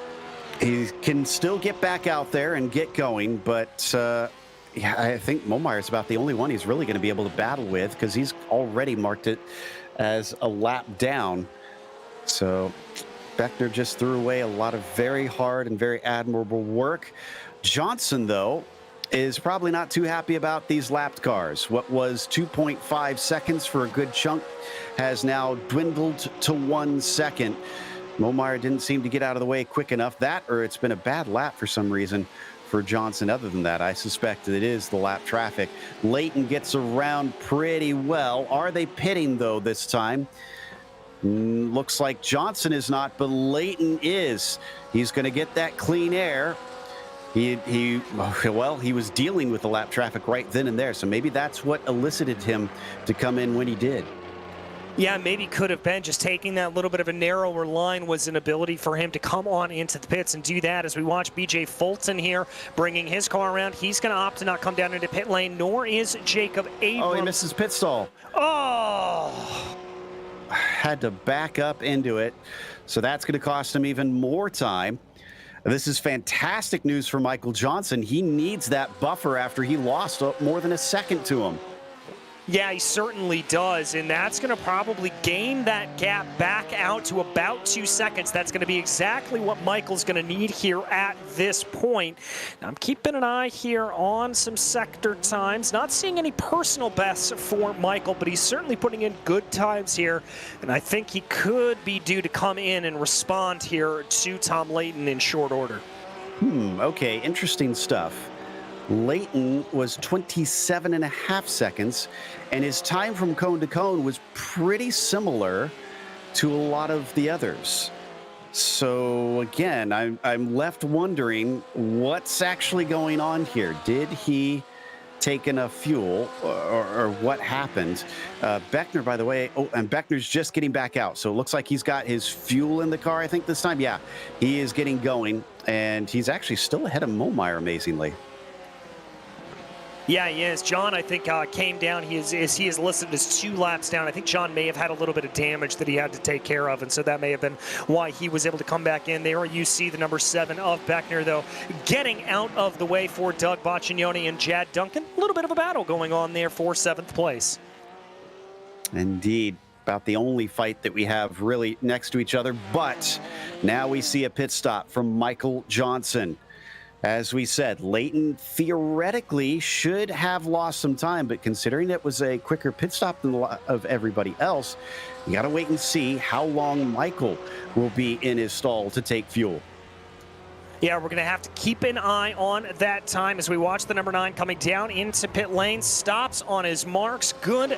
he can still get back out there and get going, but yeah, I think Mohmeyer's about the only one he's really going to be able to battle with, because he's already marked it as a lap down. So Beckner just threw away a lot of very hard and very admirable work. Johnson, though, is probably not too happy about these lapped cars. What was 2.5 seconds for a good chunk has now dwindled to 1 second. Mohmeyer didn't seem to get out of the way quick enough. That, or it's been a bad lap for some reason for Johnson. Other than that, I suspect that it is the lap traffic. Leighton gets around pretty well. Are they pitting, though, this time? Looks like Johnson is not, but Leighton is. He's going to get that clean air. He was dealing with the lap traffic right then and there, so maybe that's what elicited him to come in when he did. Yeah, maybe could have been just taking that little bit of a narrower line was an ability for him to come on into the pits and do that. As we watch BJ Fulton here bringing his car around, he's going to opt to not come down into pit lane, nor is Jacob Abrams. Oh, he misses pit stall. Oh! Had to back up into it, so that's going to cost him even more time. This is fantastic news for Michael Johnson. He needs that buffer after he lost more than a second to him. Yeah, he certainly does, and that's going to probably gain that gap back out to about 2 seconds. That's going to be exactly what Michael's going to need here at this point. Now, I'm keeping an eye here on some sector times. Not seeing any personal bests for Michael, but he's certainly putting in good times here, and I think he could be due to come in and respond here to Tom Layton in short order. Okay, interesting stuff. Layton was 27.5 seconds, and his time from cone to cone was pretty similar to a lot of the others. So again, I'm left wondering what's actually going on here. Did he take enough fuel, or what happened? Beckner, by the way, and Beckner's just getting back out, so it looks like he's got his fuel in the car, I think, this time. Yeah, he is getting going, and he's actually still ahead of Momeyer, amazingly. Yeah, he is. John, I think, came down. He is listed as 2 laps down. I think John may have had a little bit of damage that he had to take care of, and so that may have been why he was able to come back in there. You see the number 7 of Beckner, though, getting out of the way for Doug Boccignoni and Jad Duncan. A little bit of a battle going on there for 7th place. Indeed. About the only fight that we have really next to each other, but now we see a pit stop from Michael Johnson. As we said, Layton theoretically should have lost some time, but considering it was a quicker pit stop than a lot of everybody else, you got to wait and see how long Michael will be in his stall to take fuel. Yeah, we're going to have to keep an eye on that time as we watch the number 9 coming down into pit lane. Stops on his marks. Good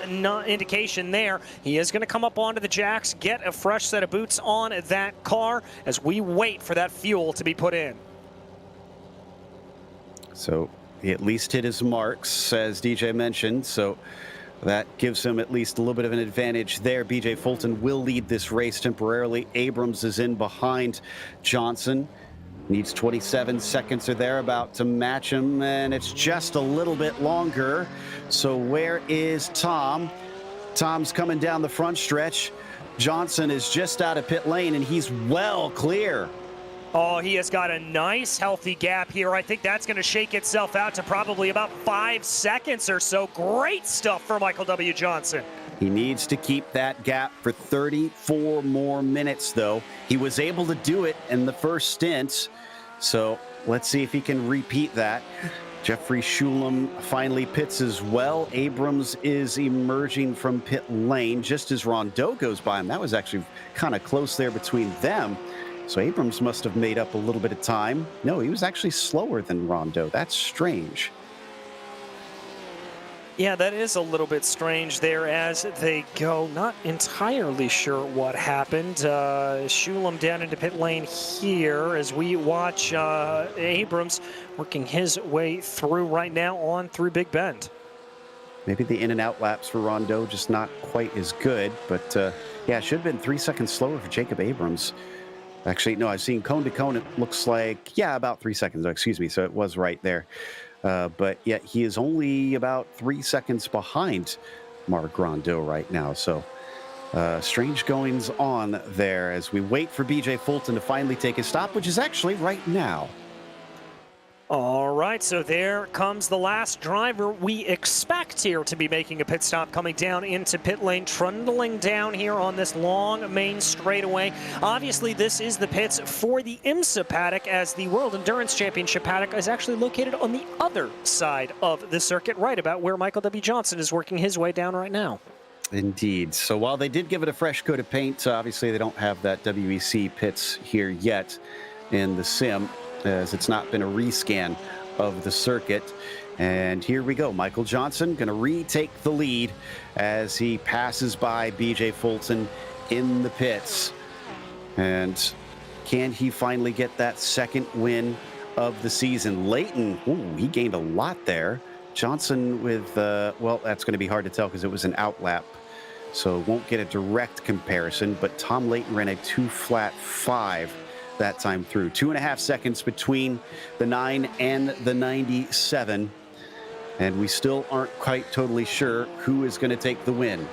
indication there. He is going to come up onto the jacks, get a fresh set of boots on that car as we wait for that fuel to be put in. So he at least hit his marks, as DJ mentioned, so that gives him at least a little bit of an advantage there. BJ Fulton will lead this race temporarily. Abrams is in behind Johnson. Needs 27 seconds or thereabout to match him, and it's just a little bit longer. So where is Tom? Tom's coming down the front stretch. Johnson is just out of pit lane, and he's well clear. Oh, he has got a nice, healthy gap here. I think that's going to shake itself out to probably about 5 seconds or so. Great stuff for Michael W. Johnson. He needs to keep that gap for 34 more minutes, though. He was able to do it in the first stint, so let's see if he can repeat that. Jeffrey Shulam finally pits as well. Abrams is emerging from pit lane just as Rondeau goes by him. That was actually kind of close there between them. So Abrams must have made up a little bit of time. No, he was actually slower than Rondeau. That's strange. Yeah, that is a little bit strange there as they go. Not entirely sure what happened. Shulam down into pit lane here as we watch Abrams working his way through right now on through Big Bend. Maybe the in and out laps for Rondeau just not quite as good, but yeah, it should have been 3 seconds slower for Jacob Abrams. Actually, no, I've seen cone to cone. It looks like, yeah, about 3 seconds. Oh, excuse me. So it was right there. But yet he is only about 3 seconds behind Marc Rondeau right now. So strange goings on there as we wait for BJ Fulton to finally take his stop, which is actually right now. All right, so there comes the last driver we expect here to be making a pit stop, coming down into pit lane, trundling down here on this long main straightaway. Obviously, this is the pits for the IMSA paddock, as the World Endurance Championship paddock is actually located on the other side of the circuit, right about where Michael W. Johnson is working his way down right now. Indeed. So while they did give it a fresh coat of paint, obviously they don't have that WEC pits here yet in the sim, as it's not been a rescan of the circuit. And here we go. Michael Johnson going to retake the lead as he passes by BJ Fulton in the pits. And can he finally get that second win of the season? Layton, ooh, he gained a lot there. Johnson with, well, that's going to be hard to tell because it was an outlap so won't get a direct comparison, but Tom Layton ran a 2:5 that time through. 2.5 seconds between the 9 and the 97, and we still aren't quite totally sure who is going to take the win.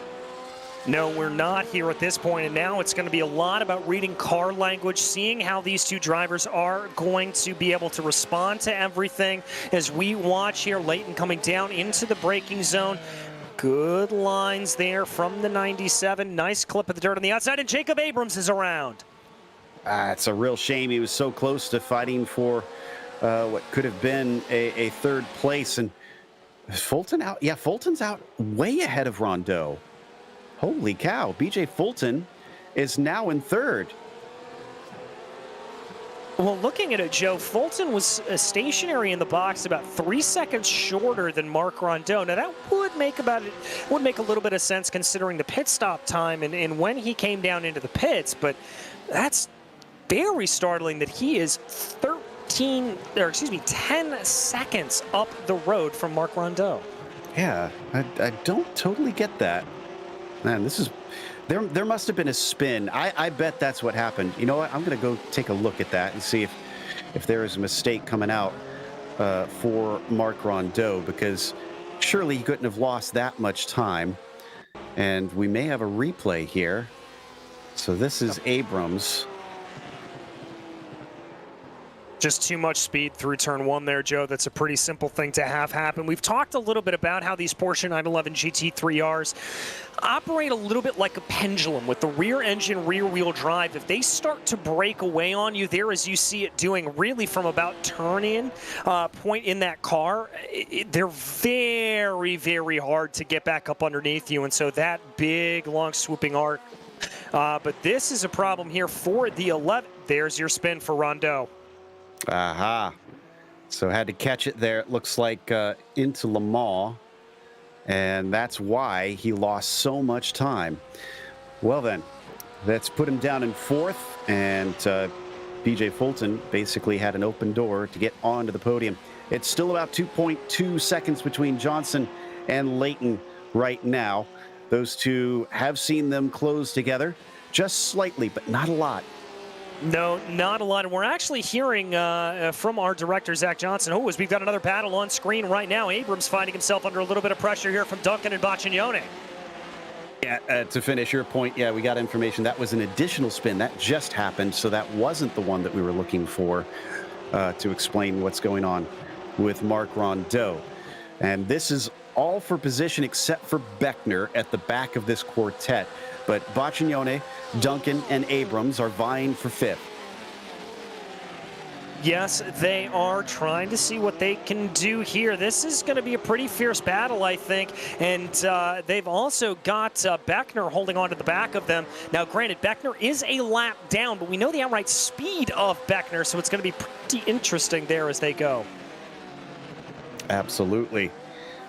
No, we're not here at this point, and now it's going to be a lot about reading car language, seeing how these two drivers are going to be able to respond to everything. As we watch here, Layton coming down into the braking zone. Good lines there from the 97. Nice clip of the dirt on the outside, and Jacob Abrams is around. It's a real shame. He was so close to fighting for what could have been a third place. And is Fulton out? Yeah, Fulton's out way ahead of Rondeau. Holy cow. BJ Fulton is now in third. Well, looking at it, Joe, Fulton was stationary in the box about 3 seconds shorter than Mark Rondeau. Now, that would make a little bit of sense considering the pit stop time and when he came down into the pits, but that's very startling that he is 10 seconds up the road from Mark Rondeau. Yeah, I don't totally get that. Man, this is, there must have been a spin. I bet that's what happened. You know what? I'm going to go take a look at that and see if there is a mistake coming out for Mark Rondeau, because surely he couldn't have lost that much time. And we may have a replay here. So this is Abrams. Just too much speed through turn one there, Joe. That's a pretty simple thing to have happen. We've talked a little bit about how these Porsche 911 GT3Rs operate a little bit like a pendulum with the rear engine, rear wheel drive. If they start to break away on you there, as you see it doing really from about turn in point in that car, they're very, very hard to get back up underneath you. And so that big, long swooping arc. But this is a problem here for the 11. There's your spin for Rondeau. Aha. So had to catch it there, it looks like, into Le Mans. And that's why he lost so much time. Well then, let's put him down in fourth. And BJ Fulton basically had an open door to get onto the podium. It's still about 2.2 seconds between Johnson and Layton right now. Those two have seen them close together just slightly, but not a lot. No, not a lot. And we're actually hearing from our director, Zach Johnson. Oh, as we've got another battle on screen right now. Abrams finding himself under a little bit of pressure here from Duncan and Baccignone. Yeah, to finish your point, yeah, we got information. That was an additional spin. That just happened, so that wasn't the one that we were looking for to explain what's going on with Mark Rondeau. And this is all for position except for Beckner at the back of this quartet. But Baccignone, Duncan, and Abrams are vying for fifth. Yes, they are trying to see what they can do here. This is going to be a pretty fierce battle, I think. And they've also got Beckner holding on to the back of them. Now, granted, Beckner is a lap down, but we know the outright speed of Beckner, so it's going to be pretty interesting there as they go. Absolutely.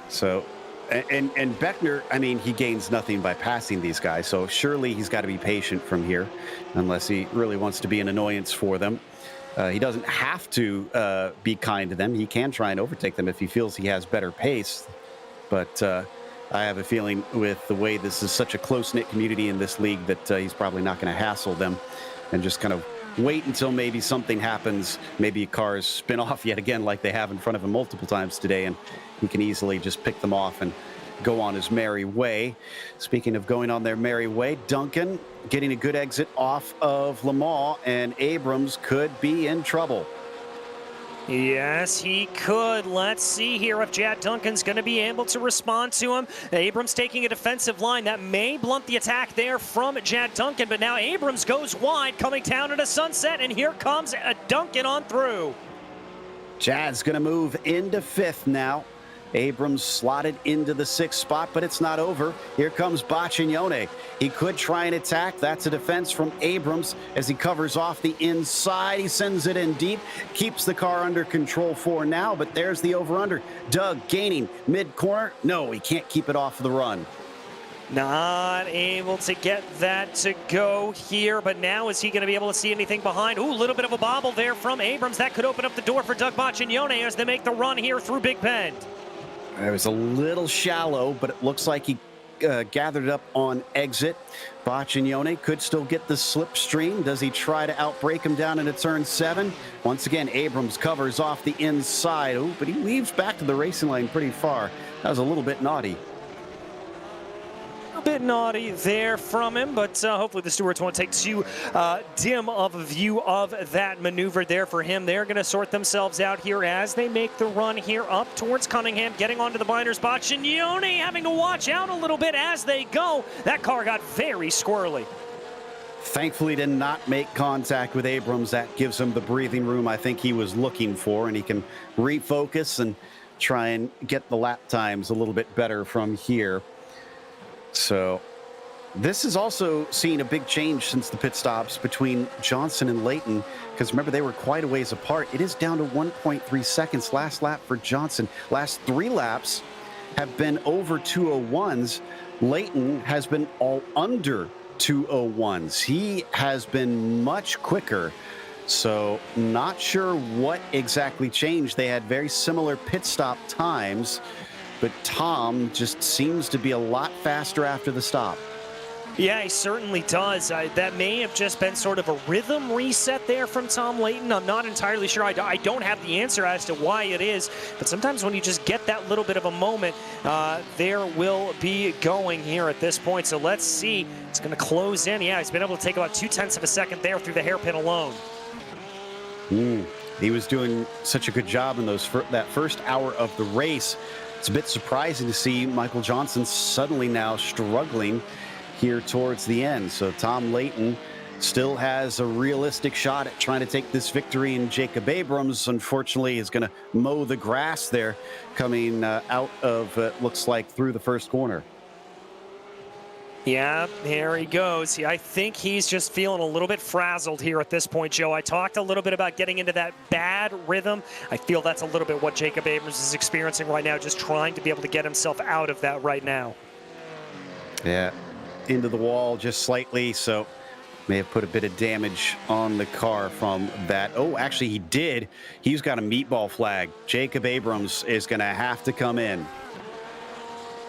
So, and Beckner, I mean, he gains nothing by passing these guys, so surely he's got to be patient from here, unless he really wants to be an annoyance for them. He doesn't have to be kind to them. He can try and overtake them if he feels he has better pace. But I have a feeling with the way this is such a close-knit community in this league that he's probably not going to hassle them and just kind of wait until maybe something happens. Maybe cars spin off yet again like they have in front of him multiple times today, and he can easily just pick them off and go on his merry way. Speaking of going on their merry way, Duncan getting a good exit off of Le Mans, and Abrams could be in trouble. Yes, he could. Let's see here if Chad Duncan's going to be able to respond to him. Abrams taking a defensive line. That may blunt the attack there from Chad Duncan, but now Abrams goes wide, coming down at a sunset, and here comes Duncan on through. Chad's going to move into fifth now. Abrams slotted into the sixth spot, but it's not over. Here comes Baccignone. He could try and attack. That's a defense from Abrams as he covers off the inside. He sends it in deep, keeps the car under control for now, but there's the over-under. Doug gaining mid-corner. No, he can't keep it off the run. Not able to get that to go here, but now is he going to be able to see anything behind? Ooh, a little bit of a bobble there from Abrams. That could open up the door for Doug Baccignone as they make the run here through Big Bend. It was a little shallow, but it looks like he gathered up on exit. Baccignone could still get the slipstream. Does he try to outbrake him down into turn 7? Once again, Abrams covers off the inside. Oh, but he leaves back to the racing lane pretty far. That was a little bit naughty. A bit naughty there from him, but hopefully the stewards won't take too dim of a view of that maneuver there for him. They're going to sort themselves out here as they make the run here up towards Cunningham, getting onto the binders. Baccignone having to watch out a little bit as they go. That car got very squirrely. Thankfully did not make contact with Abrams. That gives him the breathing room I think he was looking for, and he can refocus and try and get the lap times a little bit better from here. So this has also seen a big change since the pit stops between Johnson and Layton, because remember, they were quite a ways apart. It is down to 1.3 seconds last lap for Johnson. Last 3 laps have been over 2:01s. Layton has been all under 2:01s. He has been much quicker. So not sure what exactly changed. They had very similar pit stop times, but Tom just seems to be a lot faster after the stop. Yeah, he certainly does. That may have just been sort of a rhythm reset there from Tom Layton. I'm not entirely sure. I don't have the answer as to why it is, but sometimes when you just get that little bit of a moment, there will be going here at this point. So let's see. It's going to close in. Yeah, he's been able to take about 0.2 of a second there through the hairpin alone. He was doing such a good job in that first hour of the race. It's a bit surprising to see Michael Johnson suddenly now struggling here towards the end. So Tom Layton still has a realistic shot at trying to take this victory, and Jacob Abrams, unfortunately, is going to mow the grass there coming out of, looks like, through the first corner. Yeah, there he goes. I think he's just feeling a little bit frazzled here at this point, Joe. I talked a little bit about getting into that bad rhythm. I feel that's a little bit what Jacob Abrams is experiencing right now, just trying to be able to get himself out of that right now. Yeah, into the wall just slightly, so may have put a bit of damage on the car from that. Oh, actually he did. He's got a meatball flag. Jacob Abrams is going to have to come in.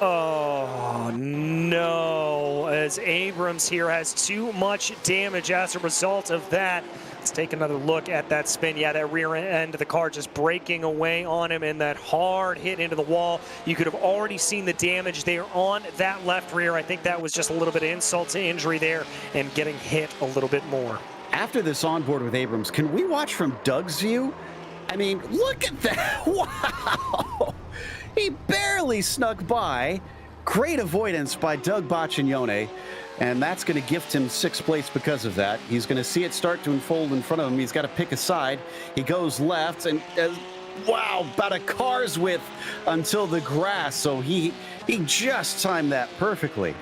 Oh, no, as Abrams here has too much damage as a result of that. Let's take another look at that spin. Yeah, that rear end of the car just breaking away on him, and that hard hit into the wall. You could have already seen the damage there on that left rear. I think that was just a little bit of insult to injury there and getting hit a little bit more. After this onboard with Abrams, can we watch from Doug's view? I mean, look at that. Wow. He barely snuck by. Great avoidance by Doug Baccignone, and that's going to gift him 6th place because of that. He's going to see it start to unfold in front of him. He's got to pick a side. He goes left, and wow, about a car's width until the grass. So he just timed that perfectly.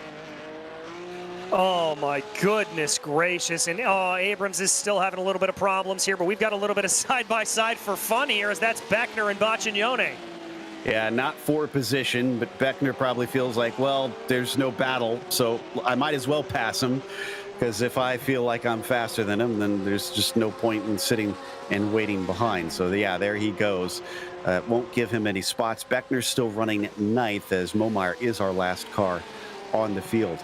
Oh my goodness gracious, and Abrams is still having a little bit of problems here, but we've got a little bit of side-by-side for fun here, as that's Beckner and Baccignone. Yeah, not for position, but Beckner probably feels like, well, there's no battle, so I might as well pass him, because if I feel like I'm faster than him, then there's just no point in sitting and waiting behind. So yeah, there he goes. Won't give him any spots. Beckner's still running 9th, as Momeyer is our last car on the field.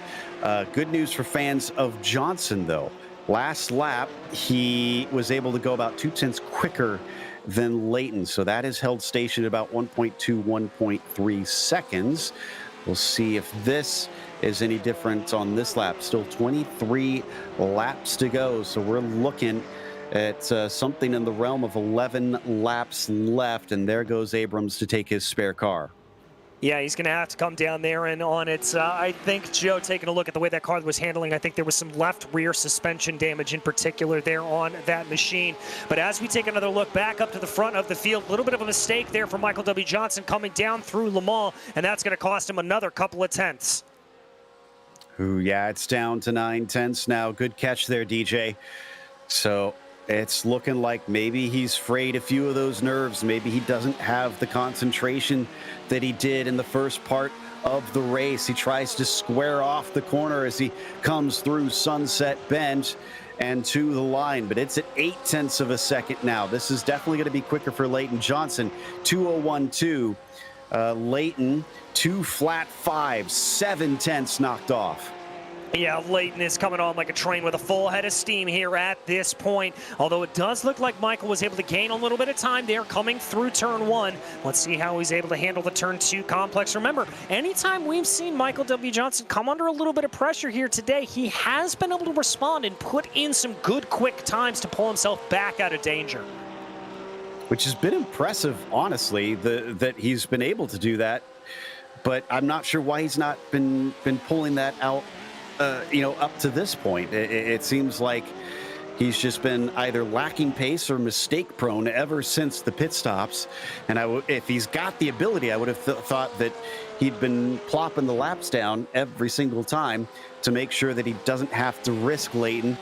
Good news for fans of Johnson, though. Last lap, he was able to go about 0.2 quicker than Layton, so that is held station at about 1.2, 1.3 seconds. We'll see if this is any different on this lap. Still 23 laps to go, so we're looking at something in the realm of 11 laps left, and there goes Abrams to take his spare car. Yeah, he's going to have to come down there and on it. I think, Joe, taking a look at the way that car was handling, I think there was some left rear suspension damage in particular there on that machine. But as we take another look back up to the front of the field, a little bit of a mistake there for Michael W. Johnson coming down through Le Mans, and that's going to cost him another couple of tenths. Ooh, yeah, it's down to 9 tenths now. Good catch there, DJ. So it's looking like maybe he's frayed a few of those nerves. Maybe he doesn't have the concentration that he did in the first part of the race. He tries to square off the corner as he comes through Sunset Bend and to the line, but it's at 0.8 of a second now. This is definitely going to be quicker for Layton Johnson. 2:01.2 Leighton, 2 flat 5s, 7/10 knocked off. Yeah, Leighton is coming on like a train with a full head of steam here at this point. Although it does look like Michael was able to gain a little bit of time there coming through turn 1. Let's see how he's able to handle the turn 2 complex. Remember, anytime we've seen Michael W. Johnson come under a little bit of pressure here today, he has been able to respond and put in some good quick times to pull himself back out of danger. Which has been impressive, honestly, that he's been able to do that. But I'm not sure why he's not been pulling that out up to this point. It seems like he's just been either lacking pace or mistake prone ever since the pit stops. And if he's got the ability, I would have thought that he'd been plopping the laps down every single time to make sure that he doesn't have to risk Leighton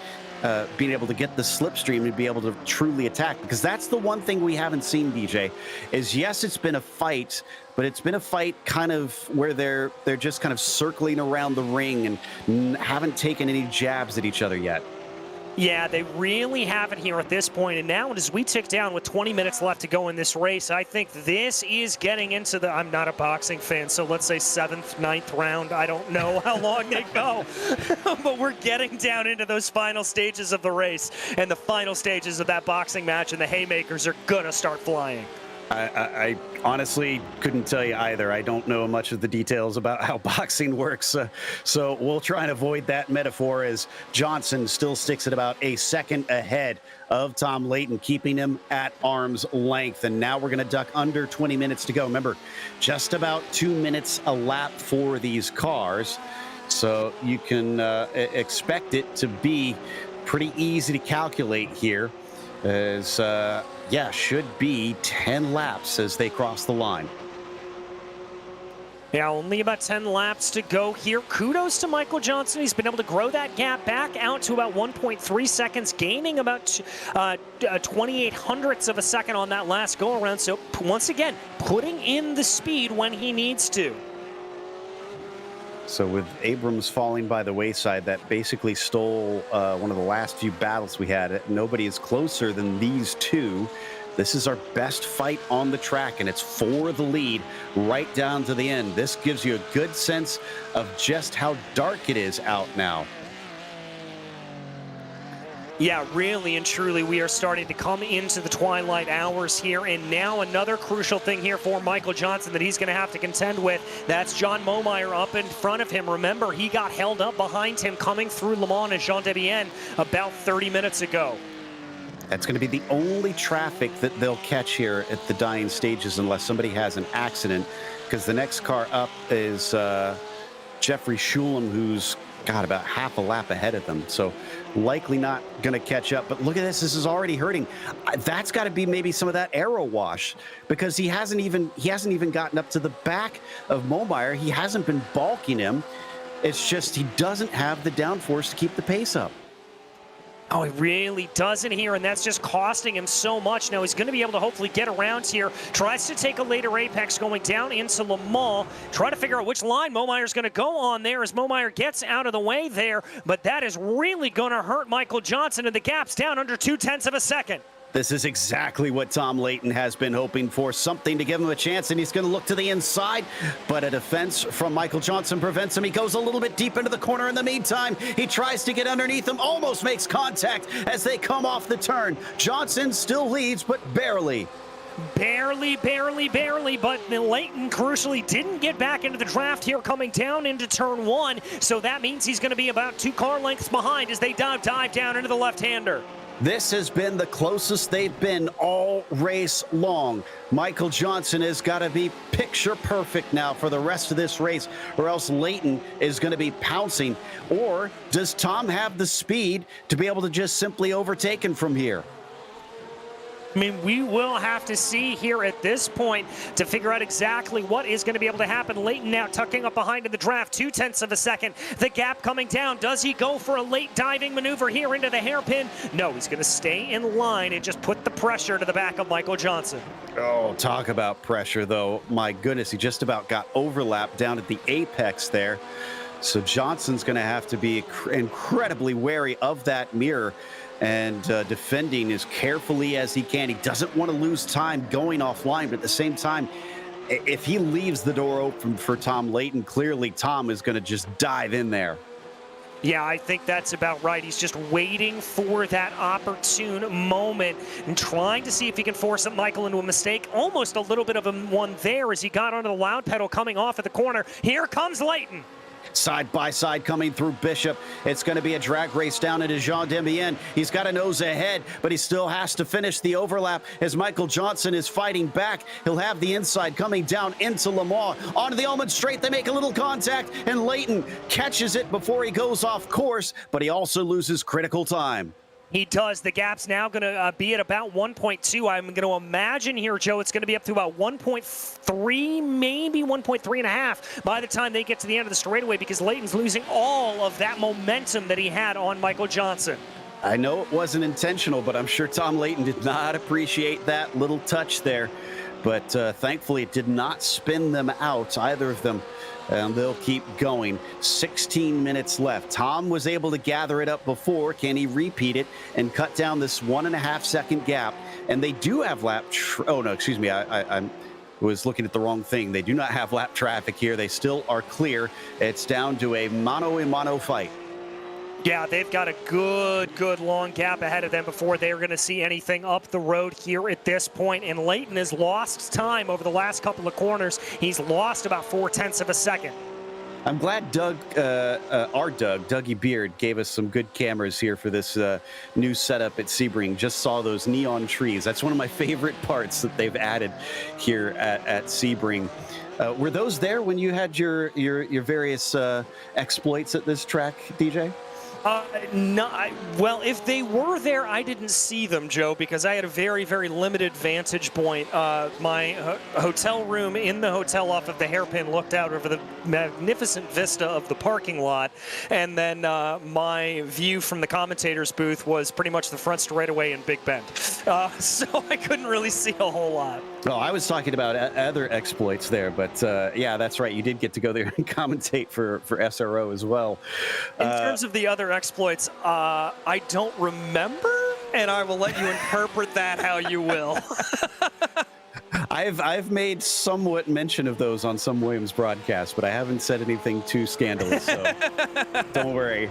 being able to get the slipstream and be able to truly attack. Because that's the one thing we haven't seen, DJ, is yes, it's been a fight, but it's been a fight kind of where they're just kind of circling around the ring and haven't taken any jabs at each other yet. Yeah, they really haven't here at this point. And now as we tick down with 20 minutes left to go in this race, I think this is getting into the, I'm not a boxing fan, so let's say 7th, 9th round. I don't know how long they go. But we're getting down into those final stages of the race. And the final stages of that boxing match, and the haymakers are going to start flying. I honestly couldn't tell you either. I don't know much of the details about how boxing works, so we'll try and avoid that metaphor as Johnson still sticks at about a second ahead of Tom Leighton, keeping him at arm's length. And now we're going to duck under 20 minutes to go. Remember, just about 2 minutes a lap for these cars, so you can expect it to be pretty easy to calculate here. As should be 10 laps as they cross the line. Yeah, only about 10 laps to go here. Kudos to Michael Johnson. He's been able to grow that gap back out to about 1.3 seconds, gaining about 28 hundredths of a second on that last go-around. So once again, putting in the speed when he needs to. So with Abrams falling by the wayside, that basically stole one of the last few battles we had. Nobody is closer than these two. This is our best fight on the track, and it's for the lead right down to the end. This gives you a good sense of just how dark it is out now. Yeah, really and truly, we are starting to come into the twilight hours here. And now another crucial thing here for Michael Johnson that he's going to have to contend with. That's John Momeyer up in front of him. Remember, he got held up behind him coming through Le Mans and Jean Debienne about 30 minutes ago. That's going to be the only traffic that they'll catch here at the dying stages unless somebody has an accident, because the next car up is Jeffrey Schulem, who's got about half a lap ahead of them. So likely not going to catch up. But look at this. This is already hurting. That's got to be maybe some of that aero wash, because he hasn't even gotten up to the back of Momeyer. He hasn't been balking him. It's just he doesn't have the downforce to keep the pace up. Oh, he really doesn't here, and that's just costing him so much. Now he's going to be able to hopefully get around here. Tries to take a later apex going down into Le Mans. Try to figure out which line Momeyer's going to go on there as Momeyer gets out of the way there. But that is really going to hurt Michael Johnson, and the gap's down under 0.2 of a second. This is exactly what Tom Leighton has been hoping for, something to give him a chance, and he's going to look to the inside, but a defense from Michael Johnson prevents him. He goes a little bit deep into the corner in the meantime. He tries to get underneath him, almost makes contact as they come off the turn. Johnson still leads, but barely. Barely, but Leighton crucially didn't get back into the draft here coming down into turn 1, so that means he's going to be about 2 car lengths behind as they dive down into the left-hander. This has been the closest they've been all race long. Michael Johnson has got to be picture perfect now for the rest of this race, or else Leighton is going to be pouncing. Or does Tom have the speed to be able to just simply overtake him from here? I mean, we will have to see here at this point to figure out exactly what is going to be able to happen. Leighton now tucking up behind in the draft, 0.2 of a second. The gap coming down. Does he go for a late diving maneuver here into the hairpin? No, he's going to stay in line and just put the pressure to the back of Michael Johnson. Oh, talk about pressure, though. My goodness, he just about got overlapped down at the apex there. So Johnson's going to have to be incredibly wary of that mirror and defending as carefully as he can. He doesn't want to lose time going offline, but at the same time, if he leaves the door open for Tom Layton, clearly Tom is going to just dive in there. Yeah, I think that's about right. He's just waiting for that opportune moment and trying to see if he can force Michael into a mistake. Almost a little bit of a one there as he got onto the loud pedal coming off at the corner. Here comes Layton. Side by side coming through Bishop. It's going to be a drag race down into Jean Dembienne. He's got a nose ahead, but he still has to finish the overlap as Michael Johnson is fighting back. He'll have the inside coming down into Le Mans. Onto the Almond Straight, they make a little contact, and Layton catches it before he goes off course, but he also loses critical time. He does. The gap's now going to be at about 1.2. I'm going to imagine here, Joe, it's going to be up to about 1.3, maybe 1.3.5 by the time they get to the end of the straightaway, because Layton's losing all of that momentum that he had on Michael Johnson. I know it wasn't intentional, but I'm sure Tom Layton did not appreciate that little touch there. But thankfully, it did not spin them out, either of them. And they'll keep going. 16 minutes left. Tom was able to gather it up before. Can he repeat it and cut down this 1.5 second gap? And they do have lap. Oh, no, excuse me. I was looking at the wrong thing. They do not have lap traffic here. They still are clear. It's down to a mano-a-mano fight. Yeah, they've got a good long gap ahead of them before they're going to see anything up the road here at this point. And Layton has lost time over the last couple of corners. He's lost about 0.4 of a second. I'm glad Dougie Beard, gave us some good cameras here for this new setup at Sebring. Just saw those neon trees. That's one of my favorite parts that they've added here at Sebring. Were those there when you had your various exploits at this track, DJ? No, well, if they were there, I didn't see them, Joe, because I had a very very limited vantage point. My hotel room in the hotel off of the hairpin looked out over the magnificent vista of the parking lot, and then my view from the commentator's booth was pretty much the front straightaway in Big Bend. So I couldn't really see a whole lot. Oh, I was talking about other exploits there, but yeah, that's right. You did get to go there and commentate for SRO as well. In terms of the other exploits, I don't remember, and I will let you interpret that how you will. I've made somewhat mention of those on some Williams broadcasts, but I haven't said anything too scandalous, so don't worry.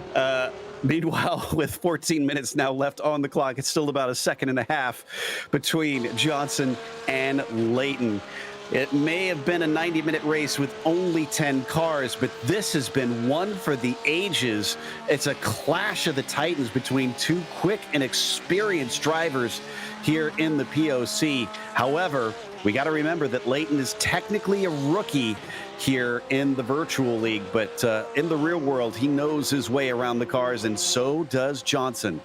Meanwhile, with 14 minutes now left on the clock, it's still about 1.5 seconds between Johnson and Layton. It may have been a 90-minute race with only 10 cars, but this has been one for the ages. It's a clash of the titans between two quick and experienced drivers here in the POC. However, we got to remember that Layton is technically a rookie here in the virtual league, but in the real world, he knows his way around the cars, and so does Johnson.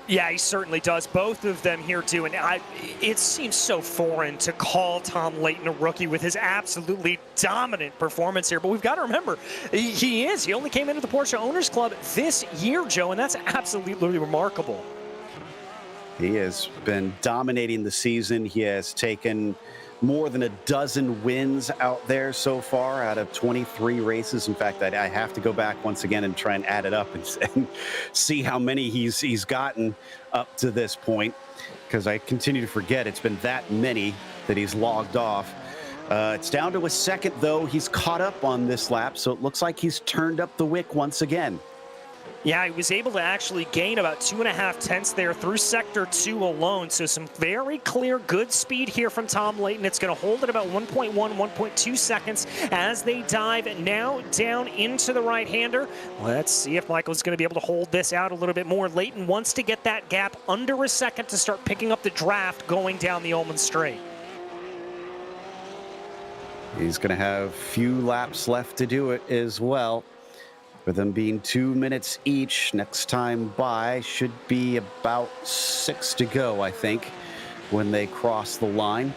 Yeah, he certainly does. Both of them here do, and it seems so foreign to call Tom Layton a rookie with his absolutely dominant performance here. But we've got to remember, he is. He only came into the Porsche Owners Club this year, Joe, and that's absolutely remarkable. He has been dominating the season. He has taken more than a dozen wins out there so far out of 23 races. In fact, I have to go back once again and try and add it up and see how many he's gotten up to this point, because I continue to forget it's been that many that he's logged off. It's down to a second, though. He's caught up on this lap, so it looks like he's turned up the wick once again. Yeah, he was able to actually gain about 2.5 tenths there through Sector 2 alone. So some very clear, good speed here from Tom Layton. It's going to hold at about 1.1, 1.2 seconds as they dive now down into the right-hander. Let's see if Michael's going to be able to hold this out a little bit more. Layton wants to get that gap under a second to start picking up the draft going down the Ullman Straight. He's going to have a few laps left to do it as well. With them being 2 minutes each, next time by should be about 6 to go, I think, when they cross the line.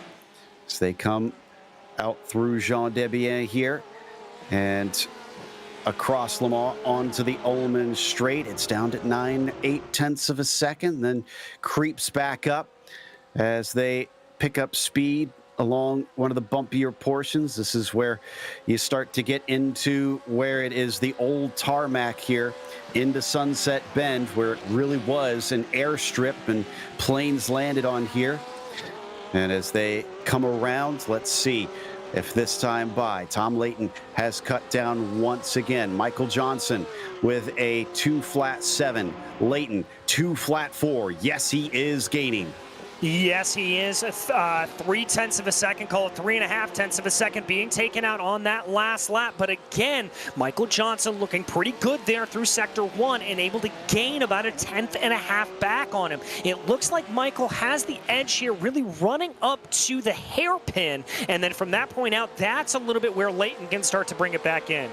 So they come out through Jean Dembienne here and across Le Mans onto the Ullman Straight. It's down to 9/8 of a second, then creeps back up as they pick up speed along one of the bumpier portions. This is where you start to get into where it is the old tarmac here into Sunset Bend, where it really was an airstrip and planes landed on here. And as they come around, let's see, if this time by. Tom Layton has cut down once again. Michael Johnson with a 2.7. Layton 2.4. Yes, he is gaining. Yes, he is. 0.3 of a second, call it 3.5 of a second, being taken out on that last lap. But again, Michael Johnson looking pretty good there through sector 1 and able to gain about 1.5 back on him. It looks like Michael has the edge here, really running up to the hairpin. And then from that point out, that's a little bit where Layton can start to bring it back in.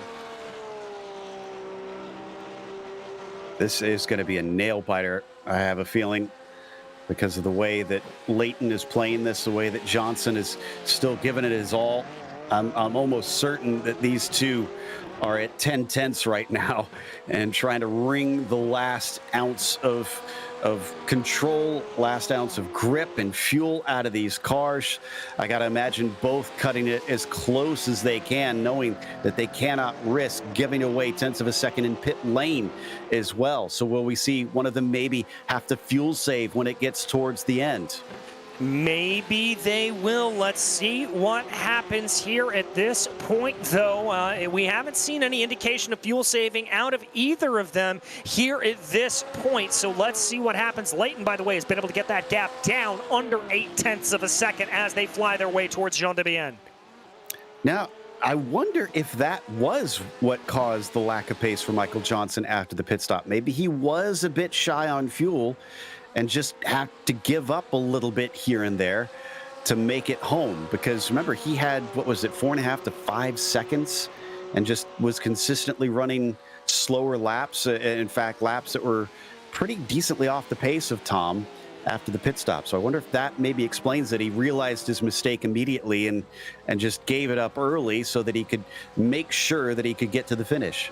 This is going to be a nail biter, I have a feeling, because of the way that Layton is playing this, the way that Johnson is still giving it his all. I'm almost certain that these two are at 10/10 right now and trying to wring the last ounce of control, last ounce of grip and fuel out of these cars. I got to imagine both cutting it as close as they can, knowing that they cannot risk giving away 1/10 of a second in pit lane as well. So will we see one of them maybe have to fuel save when it gets towards the end? Maybe they will. Let's see what happens here at this point, though. We haven't seen any indication of fuel saving out of either of them here at this point. So let's see what happens. Layton, by the way, has been able to get that gap down under 0.8 of a second as they fly their way towards Jean de Bienne. Now, I wonder if that was what caused the lack of pace for Michael Johnson after the pit stop. Maybe he was a bit shy on fuel and just have to give up a little bit here and there to make it home. Because remember, he had, what was it, 4.5 to 5 seconds and just was consistently running slower laps. In fact, laps that were pretty decently off the pace of Tom after the pit stop. So I wonder if that maybe explains that he realized his mistake immediately and just gave it up early so that he could make sure that he could get to the finish.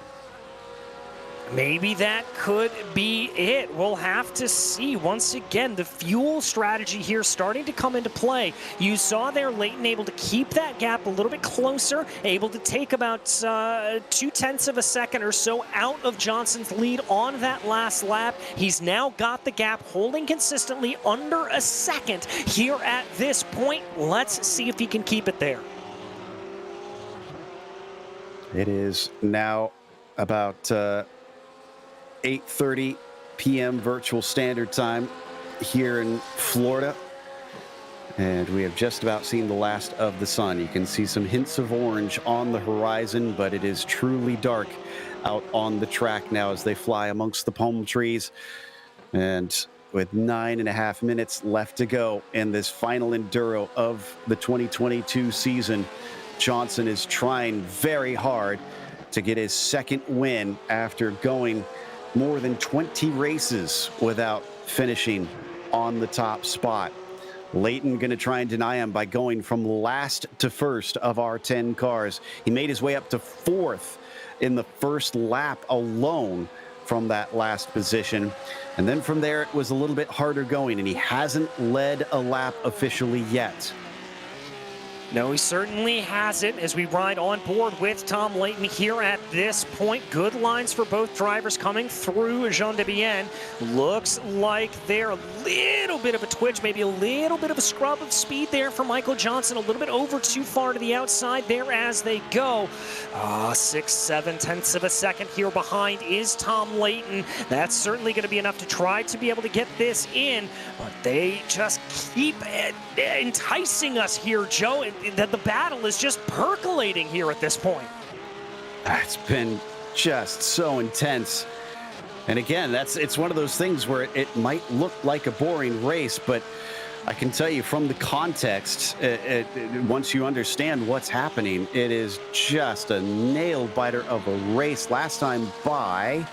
Maybe that could be it. We'll have to see. Once again, the fuel strategy here starting to come into play. You saw there Layton able to keep that gap a little bit closer, able to take about 0.2 of a second or so out of Johnson's lead on that last lap. He's now got the gap holding consistently under a second here at this point. Let's see if he can keep it there. It is now about 8:30 p.m. virtual standard time here in Florida. And we have just about seen the last of the sun. You can see some hints of orange on the horizon, but it is truly dark out on the track now as they fly amongst the palm trees. And with 9.5 minutes left to go in this final enduro of the 2022 season, Johnson is trying very hard to get his second win after going more than 20 races without finishing on the top spot. Layton going to try and deny him by going from last to first of our 10 cars. He made his way up to 4th in the first lap alone from that last position. And then from there, it was a little bit harder going, and he hasn't led a lap officially yet. No, he certainly hasn't as we ride on board with Tom Layton here at this point. Good lines for both drivers coming through Jean de Bienne. Looks like they're a little bit of a twitch, maybe a little bit of a scrub of speed there for Michael Johnson. A little bit over too far to the outside there as they go. 6/7 of a second here behind is Tom Layton. That's certainly going to be enough to try to be able to get this in, but they just keep enticing us here, Joe. That the battle is just percolating here at this point. It's been just so intense. And again, it's one of those things where it might look like a boring race, but I can tell you from the context, once you understand what's happening, it is just a nail biter of a race. Last time by,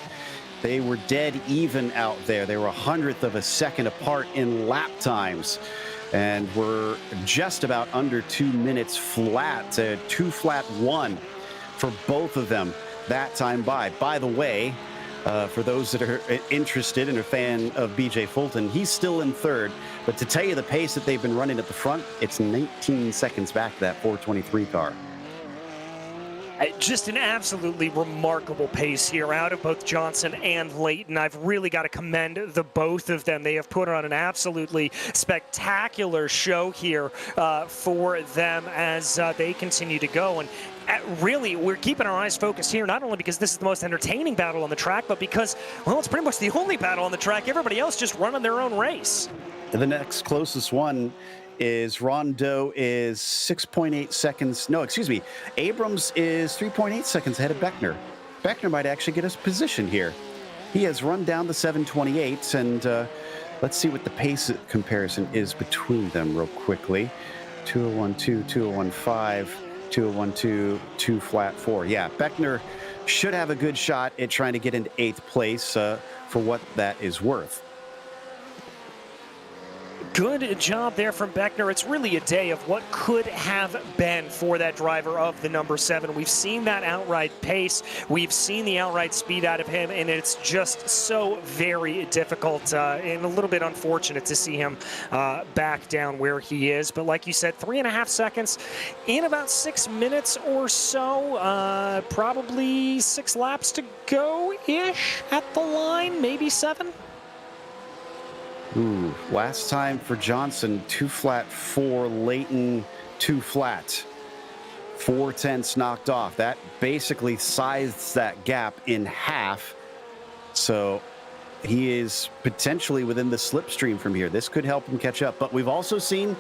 they were dead even out there. They were 1/100th of a second apart in lap times. And we're just about under 2 minutes flat to 2.1 for both of them that time by. By the way, for those that are interested and a fan of BJ Fulton, he's still in 3rd. But to tell you the pace that they've been running at the front, it's 19 seconds back to that 423 car. Just an absolutely remarkable pace here out of both Johnson and Leighton. I've really got to commend the both of them. They have put on an absolutely spectacular show here for them as they continue to go. And really, we're keeping our eyes focused here, not only because this is the most entertaining battle on the track, but because, well, it's pretty much the only battle on the track. Everybody else just running their own race. The next closest one is Rondeau is 6.8 seconds. No, excuse me. Abrams is 3.8 seconds ahead of Beckner. Beckner might actually get us position here. He has run down the 728s, and let's see what the pace comparison is between them real quickly. 2012, 2015, 2012, 2 flat 4. Yeah, Beckner should have a good shot at trying to get into 8th place for what that is worth. Good job there from Beckner. It's really a day of what could have been for that driver of the number 7. We've seen that outright pace. We've seen the outright speed out of him, and it's just so very difficult and a little bit unfortunate to see him back down where he is. But like you said, 3.5 seconds in about 6 minutes or so. Probably 6 laps to go-ish at the line, maybe 7. Ooh, last time for Johnson, 2 flat 4, Leighton 2 flat. 4/10 knocked off. That basically sizes that gap in half. So he is potentially within the slipstream from here. This could help him catch up. But we've also seen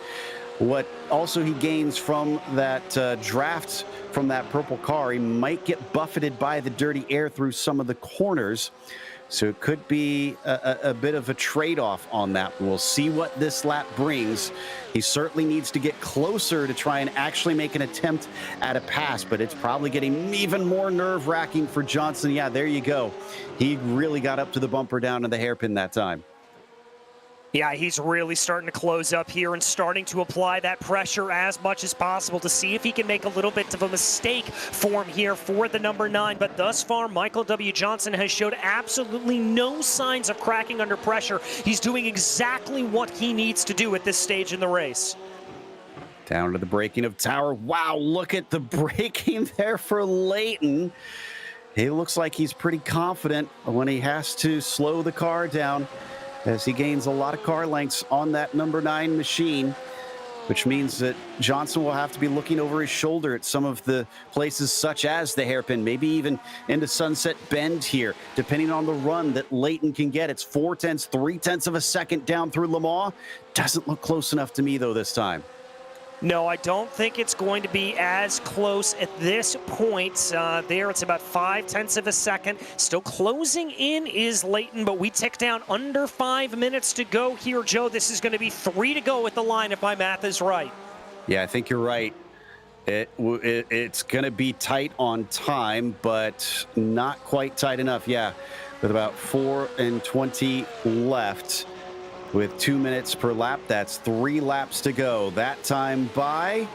what also he gains from that draft from that purple car. He might get buffeted by the dirty air through some of the corners. So it could be a bit of a trade-off on that. We'll see what this lap brings. He certainly needs to get closer to try and actually make an attempt at a pass, but it's probably getting even more nerve-wracking for Johnson. Yeah, there you go. He really got up to the bumper down in the hairpin that time. Yeah, he's really starting to close up here and starting to apply that pressure as much as possible to see if he can make a little bit of a mistake for him here for the number 9. But thus far, Michael W. Johnson has showed absolutely no signs of cracking under pressure. He's doing exactly what he needs to do at this stage in the race. Down to the braking of Tower. Wow, look at the braking there for Leighton. He looks like he's pretty confident when he has to slow the car down, as he gains a lot of car lengths on that number 9 machine, which means that Johnson will have to be looking over his shoulder at some of the places such as the hairpin, maybe even into Sunset Bend here, depending on the run that Leighton can get. It's 4/10, 3/10 of a second down through Le Mans. Doesn't look close enough to me, though, this time. No, I don't think it's going to be as close at this point. There, it's about 0.5 of a second. Still closing in is Leighton, but we tick down under 5 minutes to go here, Joe. This is going to be 3 to go at the line if my math is right. Yeah, I think you're right. It's going to be tight on time, but not quite tight enough. Yeah, with about 4:20 left. With 2 minutes per lap, that's 3 laps to go. That time by,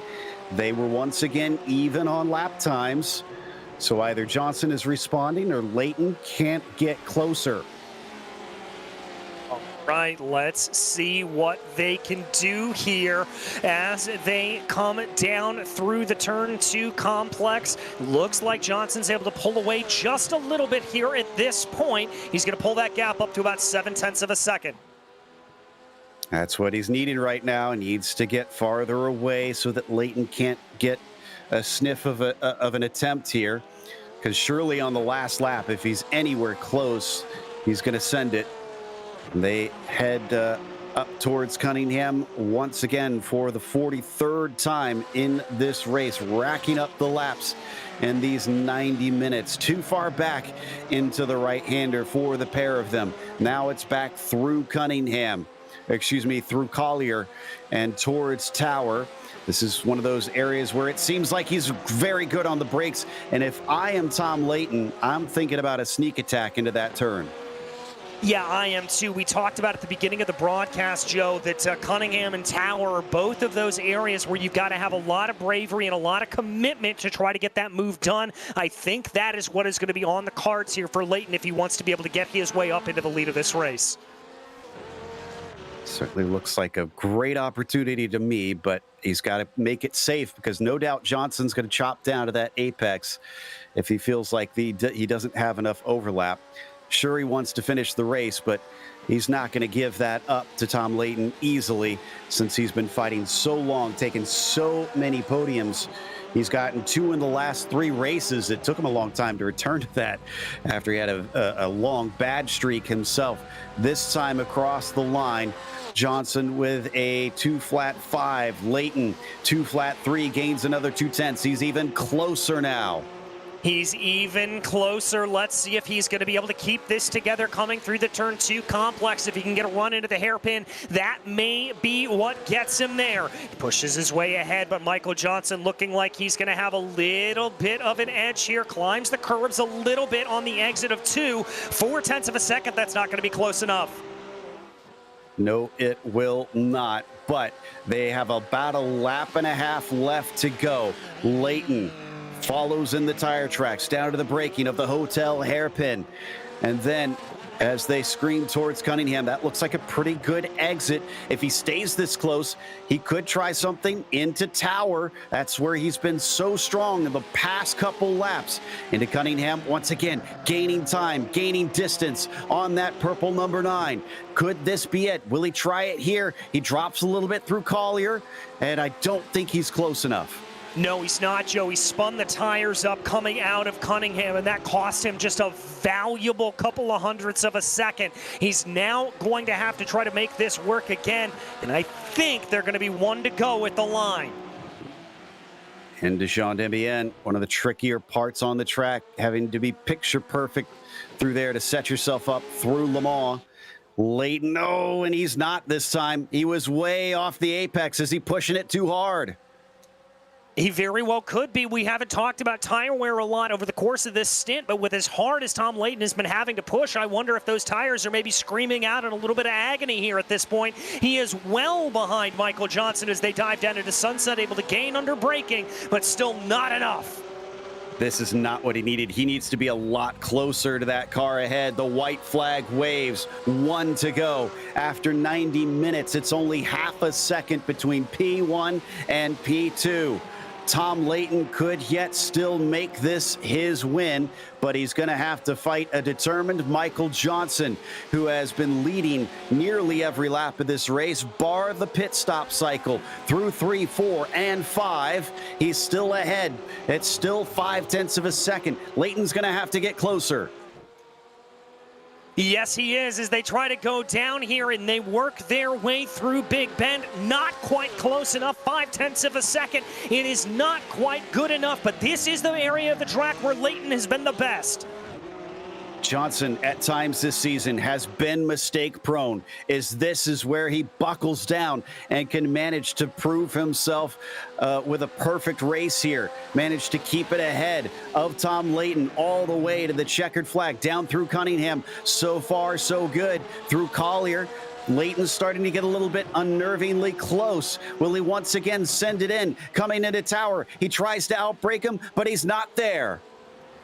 they were once again even on lap times. So either Johnson is responding or Leighton can't get closer. All right, let's see what they can do here as they come down through the turn 2 complex. Looks like Johnson's able to pull away just a little bit here at this point. He's going to pull that gap up to about 0.7 of a second. That's what he's needing right now. He needs to get farther away so that Leighton can't get a sniff of an attempt here. Because surely on the last lap, if he's anywhere close, he's going to send it. They head up towards Cunningham once again for the 43rd time in this race, racking up the laps in these 90 minutes. Too far back into the right-hander for the pair of them. Now it's back through Cunningham. Through Collier and towards Tower. This is one of those areas where it seems like he's very good on the brakes. And if I am Tom Leighton, I'm thinking about a sneak attack into that turn. Yeah, I am too. We talked about at the beginning of the broadcast, Joe, that Cunningham and Tower are both of those areas where you've got to have a lot of bravery and a lot of commitment to try to get that move done. I think that is what is going to be on the cards here for Leighton if he wants to be able to get his way up into the lead of this race. Certainly looks like a great opportunity to me, but he's got to make it safe because no doubt Johnson's going to chop down to that apex if he feels like he doesn't have enough overlap. Sure, he wants to finish the race, but he's not going to give that up to Tom Layton easily since he's been fighting so long, taking so many podiums. He's gotten 2 in the last 3 races. It took him a long time to return to that after he had a long bad streak himself. This time across the line, Johnson with a 2.5. Layton 2.3, gains another 0.2. He's even closer now. He's even closer. Let's see if he's going to be able to keep this together coming through the turn 2 complex. If he can get a run into the hairpin, that may be what gets him there. He pushes his way ahead, but Michael Johnson looking like he's going to have a little bit of an edge here. Climbs the curbs a little bit on the exit of 2. 0.4 of a second. That's not going to be close enough. No, it will not. But they have about a lap and a half left to go. Layton follows in the tire tracks down to the braking of the hotel hairpin. And then as they scream towards Cunningham, that looks like a pretty good exit. If he stays this close, he could try something into Tower. That's where he's been so strong in the past couple laps. Into Cunningham once again, gaining time, gaining distance on that purple number 9. Could this be it? Will he try it here? He drops a little bit through Collier, and I don't think he's close enough. No, he's not, Joe. He spun the tires up coming out of Cunningham, and that cost him just a valuable couple of hundredths of a second. He's now going to have to try to make this work again, and I think they're going to be 1 to go at the line. And Jean Demian, one of the trickier parts on the track, having to be picture perfect through there to set yourself up through Le Mans. Layton, no, and he's not this time. He was way off the apex. Is he pushing it too hard? He very well could be. We haven't talked about tire wear a lot over the course of this stint, but with as hard as Tom Layton has been having to push, I wonder if those tires are maybe screaming out in a little bit of agony here at this point. He is well behind Michael Johnson as they dive down into Sunset, able to gain under braking, but still not enough. This is not what he needed. He needs to be a lot closer to that car ahead. The white flag waves. 1 to go. After 90 minutes, it's only half a second between P1 and P2. Tom Layton could yet still make this his win, but he's going to have to fight a determined Michael Johnson, who has been leading nearly every lap of this race, bar the pit stop cycle. Through 3, 4, and 5, he's still ahead. It's still 0.5 of a second. Layton's going to have to get closer. Yes, he is, as they try to go down here and they work their way through Big Bend. Not quite close enough, 0.5 of a second. It is not quite good enough, but this is the area of the track where Layton has been the best. Johnson, at times this season, has been mistake-prone. This is where he buckles down and can manage to prove himself with a perfect race here. Managed to keep it ahead of Tom Layton all the way to the checkered flag, down through Cunningham. So far, so good. Through Collier. Layton's starting to get a little bit unnervingly close. Will he once again send it in? Coming into Tower. He tries to outbrake him, but he's not there.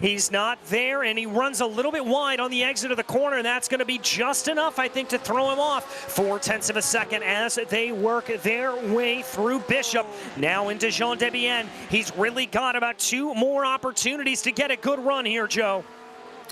He's not there, and he runs a little bit wide on the exit of the corner, and that's going to be just enough, I think, to throw him off. 0.4 of a second as they work their way through Bishop. Now into Jean Demian. He's really got about 2 more opportunities to get a good run here, Joe.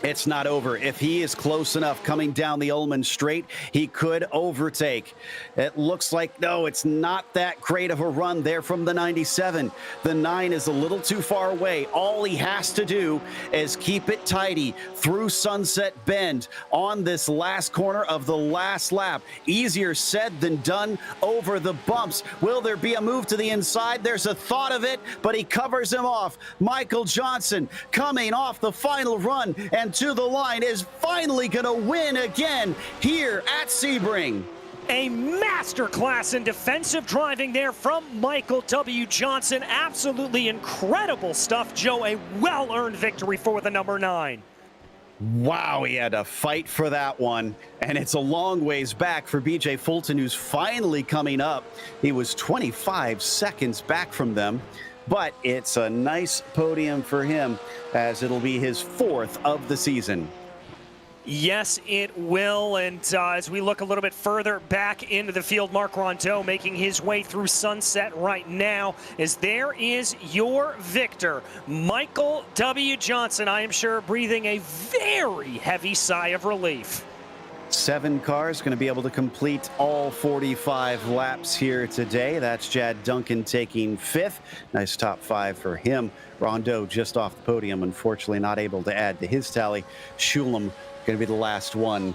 It's not over. If he is close enough coming down the Ullman Straight, he could overtake. It looks like, no, it's not that great of a run there from the 97. The 9 is a little too far away. All he has to do is keep it tidy through Sunset Bend on this last corner of the last lap. Easier said than done over the bumps. Will there be a move to the inside? There's a thought of it, but he covers him off. Michael Johnson coming off the final run and to the line is finally going to win again here at Sebring. A masterclass in defensive driving there from Michael W. Johnson. Absolutely incredible stuff, Joe. A well-earned victory for the number 9. Wow, he had to fight for that one, and it's a long ways back for BJ Fulton, who's finally coming up. He was 25 seconds back from them. But it's a nice podium for him, as it'll be his 4th of the season. Yes, it will. And as we look a little bit further back into the field, Marc Rondeau making his way through sunset right now, as there is your victor, Michael W. Johnson. I am sure breathing a very heavy sigh of relief. 7 cars going to be able to complete all 45 laps here today. That's Chad Duncan taking 5th. Nice top 5 for him. Rondeau just off the podium, unfortunately not able to add to his tally. Schulam going to be the last one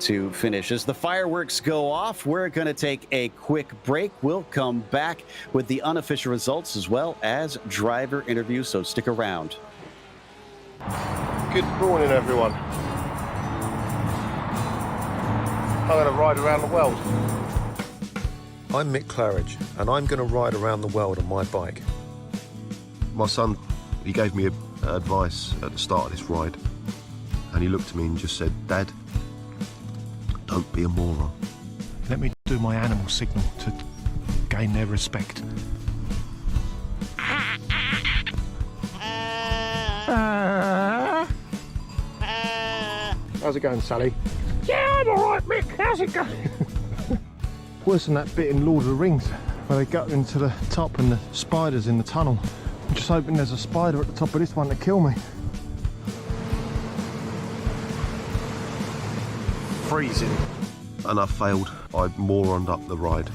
to finish. As the fireworks go off, we're going to take a quick break. We'll come back with the unofficial results as well as driver interviews, so stick around. Good morning, everyone. I'm going to ride around the world. I'm Mick Claridge, and I'm going to ride around the world on my bike. My son, he gave me advice at the start of this ride, and he looked at me and just said, "Dad, don't be a moron." Let me do my animal signal to gain their respect. How's it going, Sally? Yeah, I'm alright, Mick. How's it going? Worse than that bit in Lord of the Rings where they go into the top and the spiders in the tunnel. I'm just hoping there's a spider at the top of this one to kill me. Freezing. And I failed. I moroned up the ride.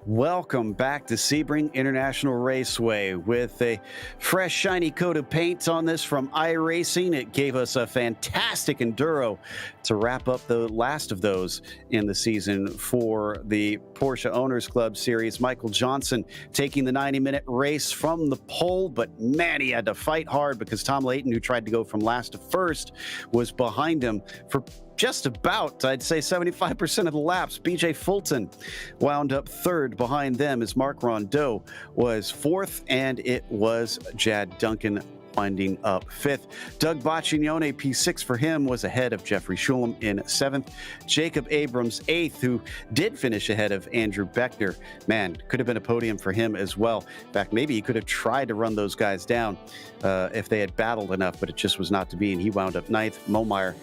Welcome back to Sebring International Raceway with a fresh, shiny coat of paint on this from iRacing. It gave us a fantastic enduro to wrap up the last of those in the season for the Porsche Owners Club Series. Michael Johnson taking the 90-minute race from the pole, but man, he had to fight hard because Tom Layton, who tried to go from last to first, was behind him for just about, I'd say, 75% of the laps. BJ Fulton wound up 3rd. Behind them as Marc Rondeau was 4th, and it was Chad Duncan winding up 5th. Doug Boccignone, P6 for him, was ahead of Jeffrey Schulam in 7th. Jacob Abrams, 8th, who did finish ahead of Andrew Beckner. Man, could have been a podium for him as well. In fact, maybe he could have tried to run those guys down if they had battled enough, but it just was not to be, and he wound up 9th. Momeyer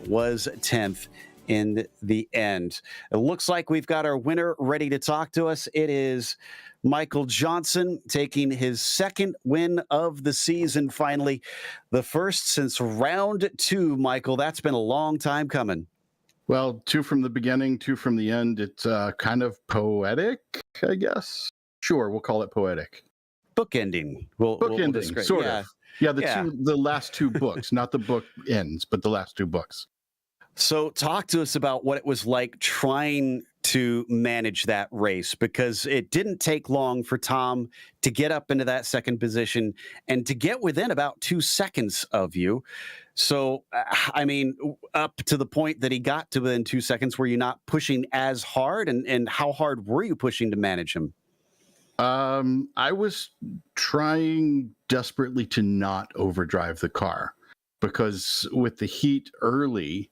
was 10th in the end. It looks like we've got our winner ready to talk to us. It is Michael Johnson taking his 2nd win of the season, finally. The first since round 2, Michael. That's been a long time coming. Well, 2 from the beginning, 2 from the end. It's kind of poetic, I guess. Sure, we'll call it poetic. Bookending. We'll describe, sort of. Yeah, the last 2 books, not the book ends, but the last 2 books. So talk to us about what it was like trying to manage that race, because it didn't take long for Tom to get up into that 2nd position and to get within about 2 seconds of you. So, I mean, up to the point that he got to within 2 seconds, were you not pushing as hard? And how hard were you pushing to manage him? I was trying desperately to not overdrive the car, because with the heat early,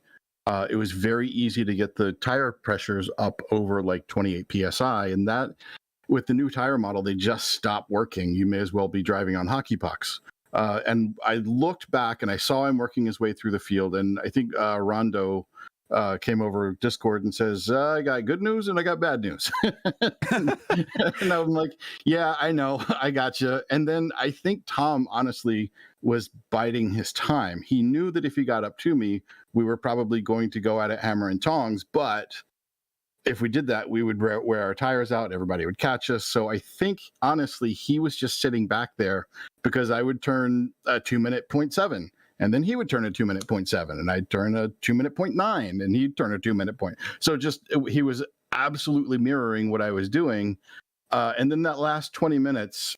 it was very easy to get the tire pressures up over like 28 PSI. And that, with the new tire model, they just stopped working. You may as well be driving on hockey pucks. And I looked back and I saw him working his way through the field. And I think Rondeau came over Discord and says, I got good news and I got bad news. And I'm like, yeah, I know, I got you. And then I think Tom honestly was biding his time. He knew that if he got up to me, we were probably going to go at it hammer and tongs. But if we did that, we would wear our tires out. Everybody would catch us. So I think, honestly, he was just sitting back there because I would turn a 2-minute 0.7. And then he would turn a 2-minute 0.7, and I'd turn a 2-minute 0.9, and he'd turn a 2-minute point. So he was absolutely mirroring what I was doing. And then that last 20 minutes,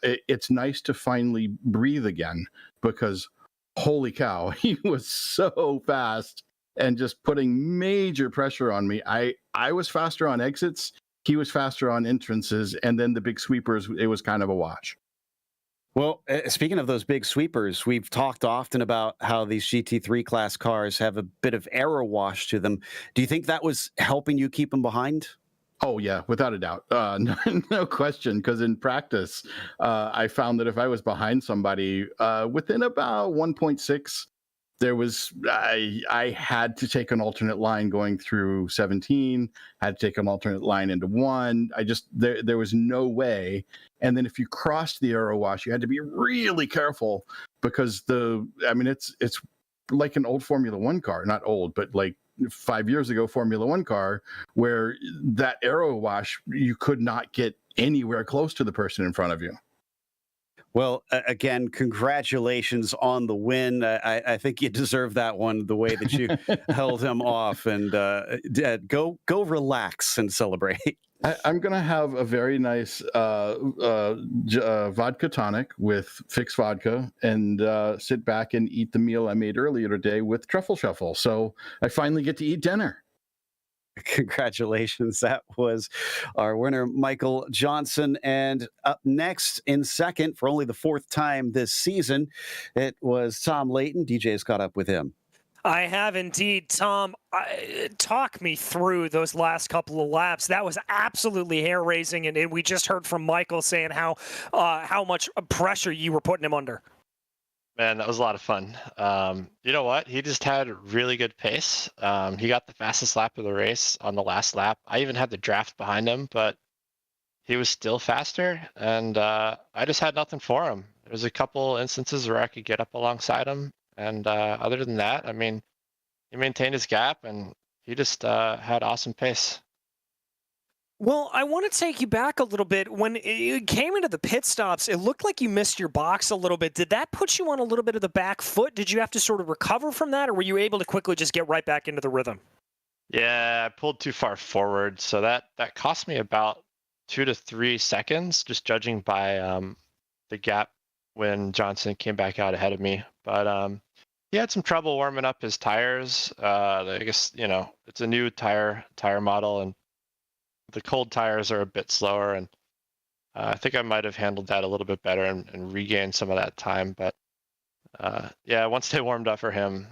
it's nice to finally breathe again, because holy cow, he was so fast and just putting major pressure on me. I I was faster on exits, he was faster on entrances, and then the big sweepers, it was kind of a wash. Well, speaking of those big sweepers, we've talked often about how these GT3 class cars have a bit of aero wash to them. Do you think that was helping you keep them behind? Oh yeah, without a doubt, no question. Because in practice, I found that if I was behind somebody within about 1.6, I had to take an alternate line going through 17. Had to take an alternate line into 1. There was no way. And then if you crossed the aero wash, you had to be really careful because it's like an old Formula One car, not old, but like 5 years ago Formula One car, where that aero wash, you could not get anywhere close to the person in front of you. Well, again, congratulations on the win. I think you deserve that one, the way that you held him off. And go relax and celebrate. I'm going to have a very nice vodka tonic with fixed vodka and sit back and eat the meal I made earlier today with truffle shuffle. So I finally get to eat dinner. Congratulations. That was our winner, Michael Johnson. And up next in second for only the 4th time this season, it was Tom Layton. DJ's caught up with him. I have indeed. Tom, talk me through those last couple of laps. That was absolutely hair-raising, and we just heard from Michael saying how much pressure you were putting him under. Man, that was a lot of fun. You know what? He just had really good pace. He got the fastest lap of the race on the last lap. I even had the draft behind him, but he was still faster, and I just had nothing for him. There was a couple instances where I could get up alongside him, and other than that, I mean, he maintained his gap, and he just had awesome pace. Well, I want to take you back a little bit. When you came into the pit stops, it looked like you missed your box a little bit. Did that put you on a little bit of the back foot? Did you have to sort of recover from that, or were you able to quickly just get right back into the rhythm? Yeah, I pulled too far forward, so that cost me about 2 to 3 seconds, just judging by the gap when Johnson came back out ahead of me. But he had some trouble warming up his tires. I guess, it's a new tire model, and the cold tires are a bit slower, and I think I might have handled that a little bit better and regained some of that time. But yeah, once they warmed up for him,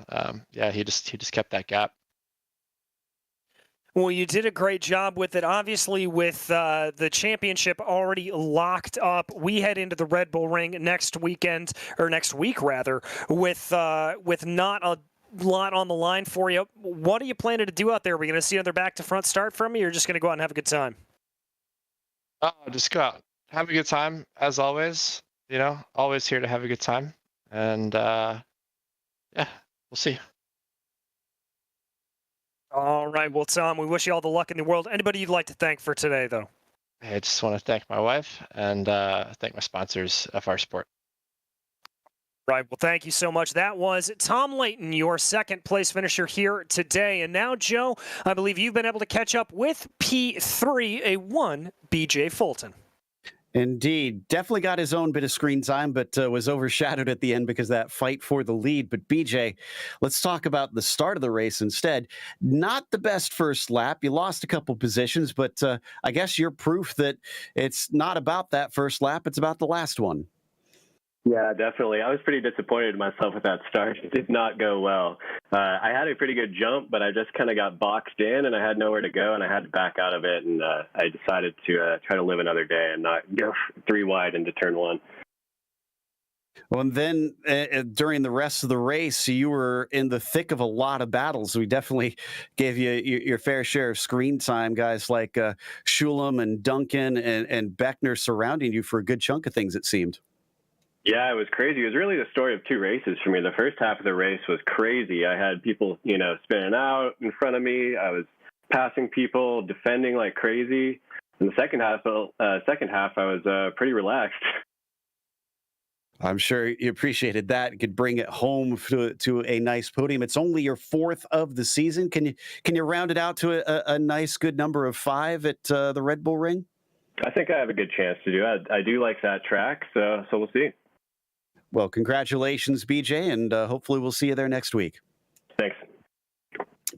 he just kept that gap. Well, you did a great job with it. Obviously, with the championship already locked up, we head into the Red Bull Ring next week, rather, with not a lot on the line for you. What are you planning to do out there? Are we going to see another back-to-front start from you, or you're just going to go out and have a good time? Just go out, have a good time, as always. Always here to have a good time. And, yeah, we'll see. All right. Well, Tom, we wish you all the luck in the world. Anybody you'd like to thank for today, though? I just want to thank my wife and thank my sponsors, FR Sport. Right. Well, thank you so much. That was Tom Layton, your second place finisher here today. And now, Joe, I believe you've been able to catch up with P3A1, BJ Fulton. Indeed. Definitely got his own bit of screen time, but was overshadowed at the end because of that fight for the lead. But BJ, let's talk about the start of the race instead. Not the best first lap. You lost a couple positions, but I guess you're proof that it's not about that first lap. It's about the last one. Yeah, definitely. I was pretty disappointed in myself with that start. It did not go well. I had a pretty good jump, but I just kind of got boxed in and I had nowhere to go and I had to back out of it. And I decided to try to live another day and not go 3 wide into turn 1. Well, and then during the rest of the race, you were in the thick of a lot of battles. We definitely gave you your fair share of screen time. Guys like Shulam and Duncan and Beckner surrounding you for a good chunk of things, it seemed. Yeah, it was crazy. It was really the story of 2 races for me. The first half of the race was crazy. I had people, spinning out in front of me. I was passing people, defending like crazy. In the second half, I was pretty relaxed. I'm sure you appreciated that. You could bring it home to a nice podium. It's only your 4th of the season. Can you round it out to a nice, good number of 5 at the Red Bull Ring? I think I have a good chance to do it. I do like that track, so we'll see. Well, congratulations, BJ, and hopefully we'll see you there next week. Thanks.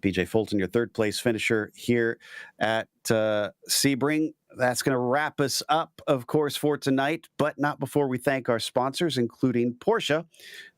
PJ Fulton, your third place finisher here at Sebring. That's going to wrap us up, of course, for tonight, but not before we thank our sponsors, including Porsche.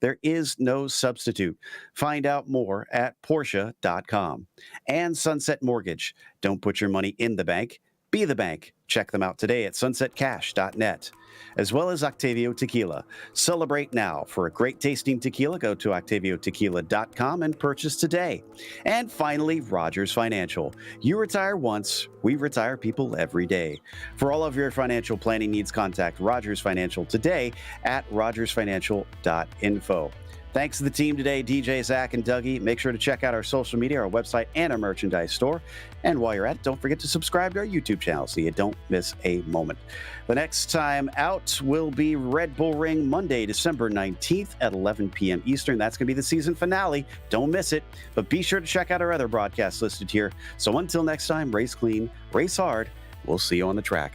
There is no substitute. Find out more at Porsche.com. And Sunset Mortgage. Don't put your money in the bank. Be the bank. Check them out today at sunsetcash.net. As well as Octavio Tequila. Celebrate now. For a great tasting tequila, go to octaviotequila.com and purchase today. And finally, Rogers Financial. You retire once, we retire people every day. For all of your financial planning needs, contact Rogers Financial today at rogersfinancial.info. Thanks to the team today, DJ, Zach, and Dougie. Make sure to check out our social media, our website, and our merchandise store. And while you're at it, don't forget to subscribe to our YouTube channel so you don't miss a moment. The next time out will be Red Bull Ring, Monday, December 19th at 11 p.m. Eastern. That's going to be the season finale. Don't miss it. But be sure to check out our other broadcasts listed here. So until next time, race clean, race hard. We'll see you on the track.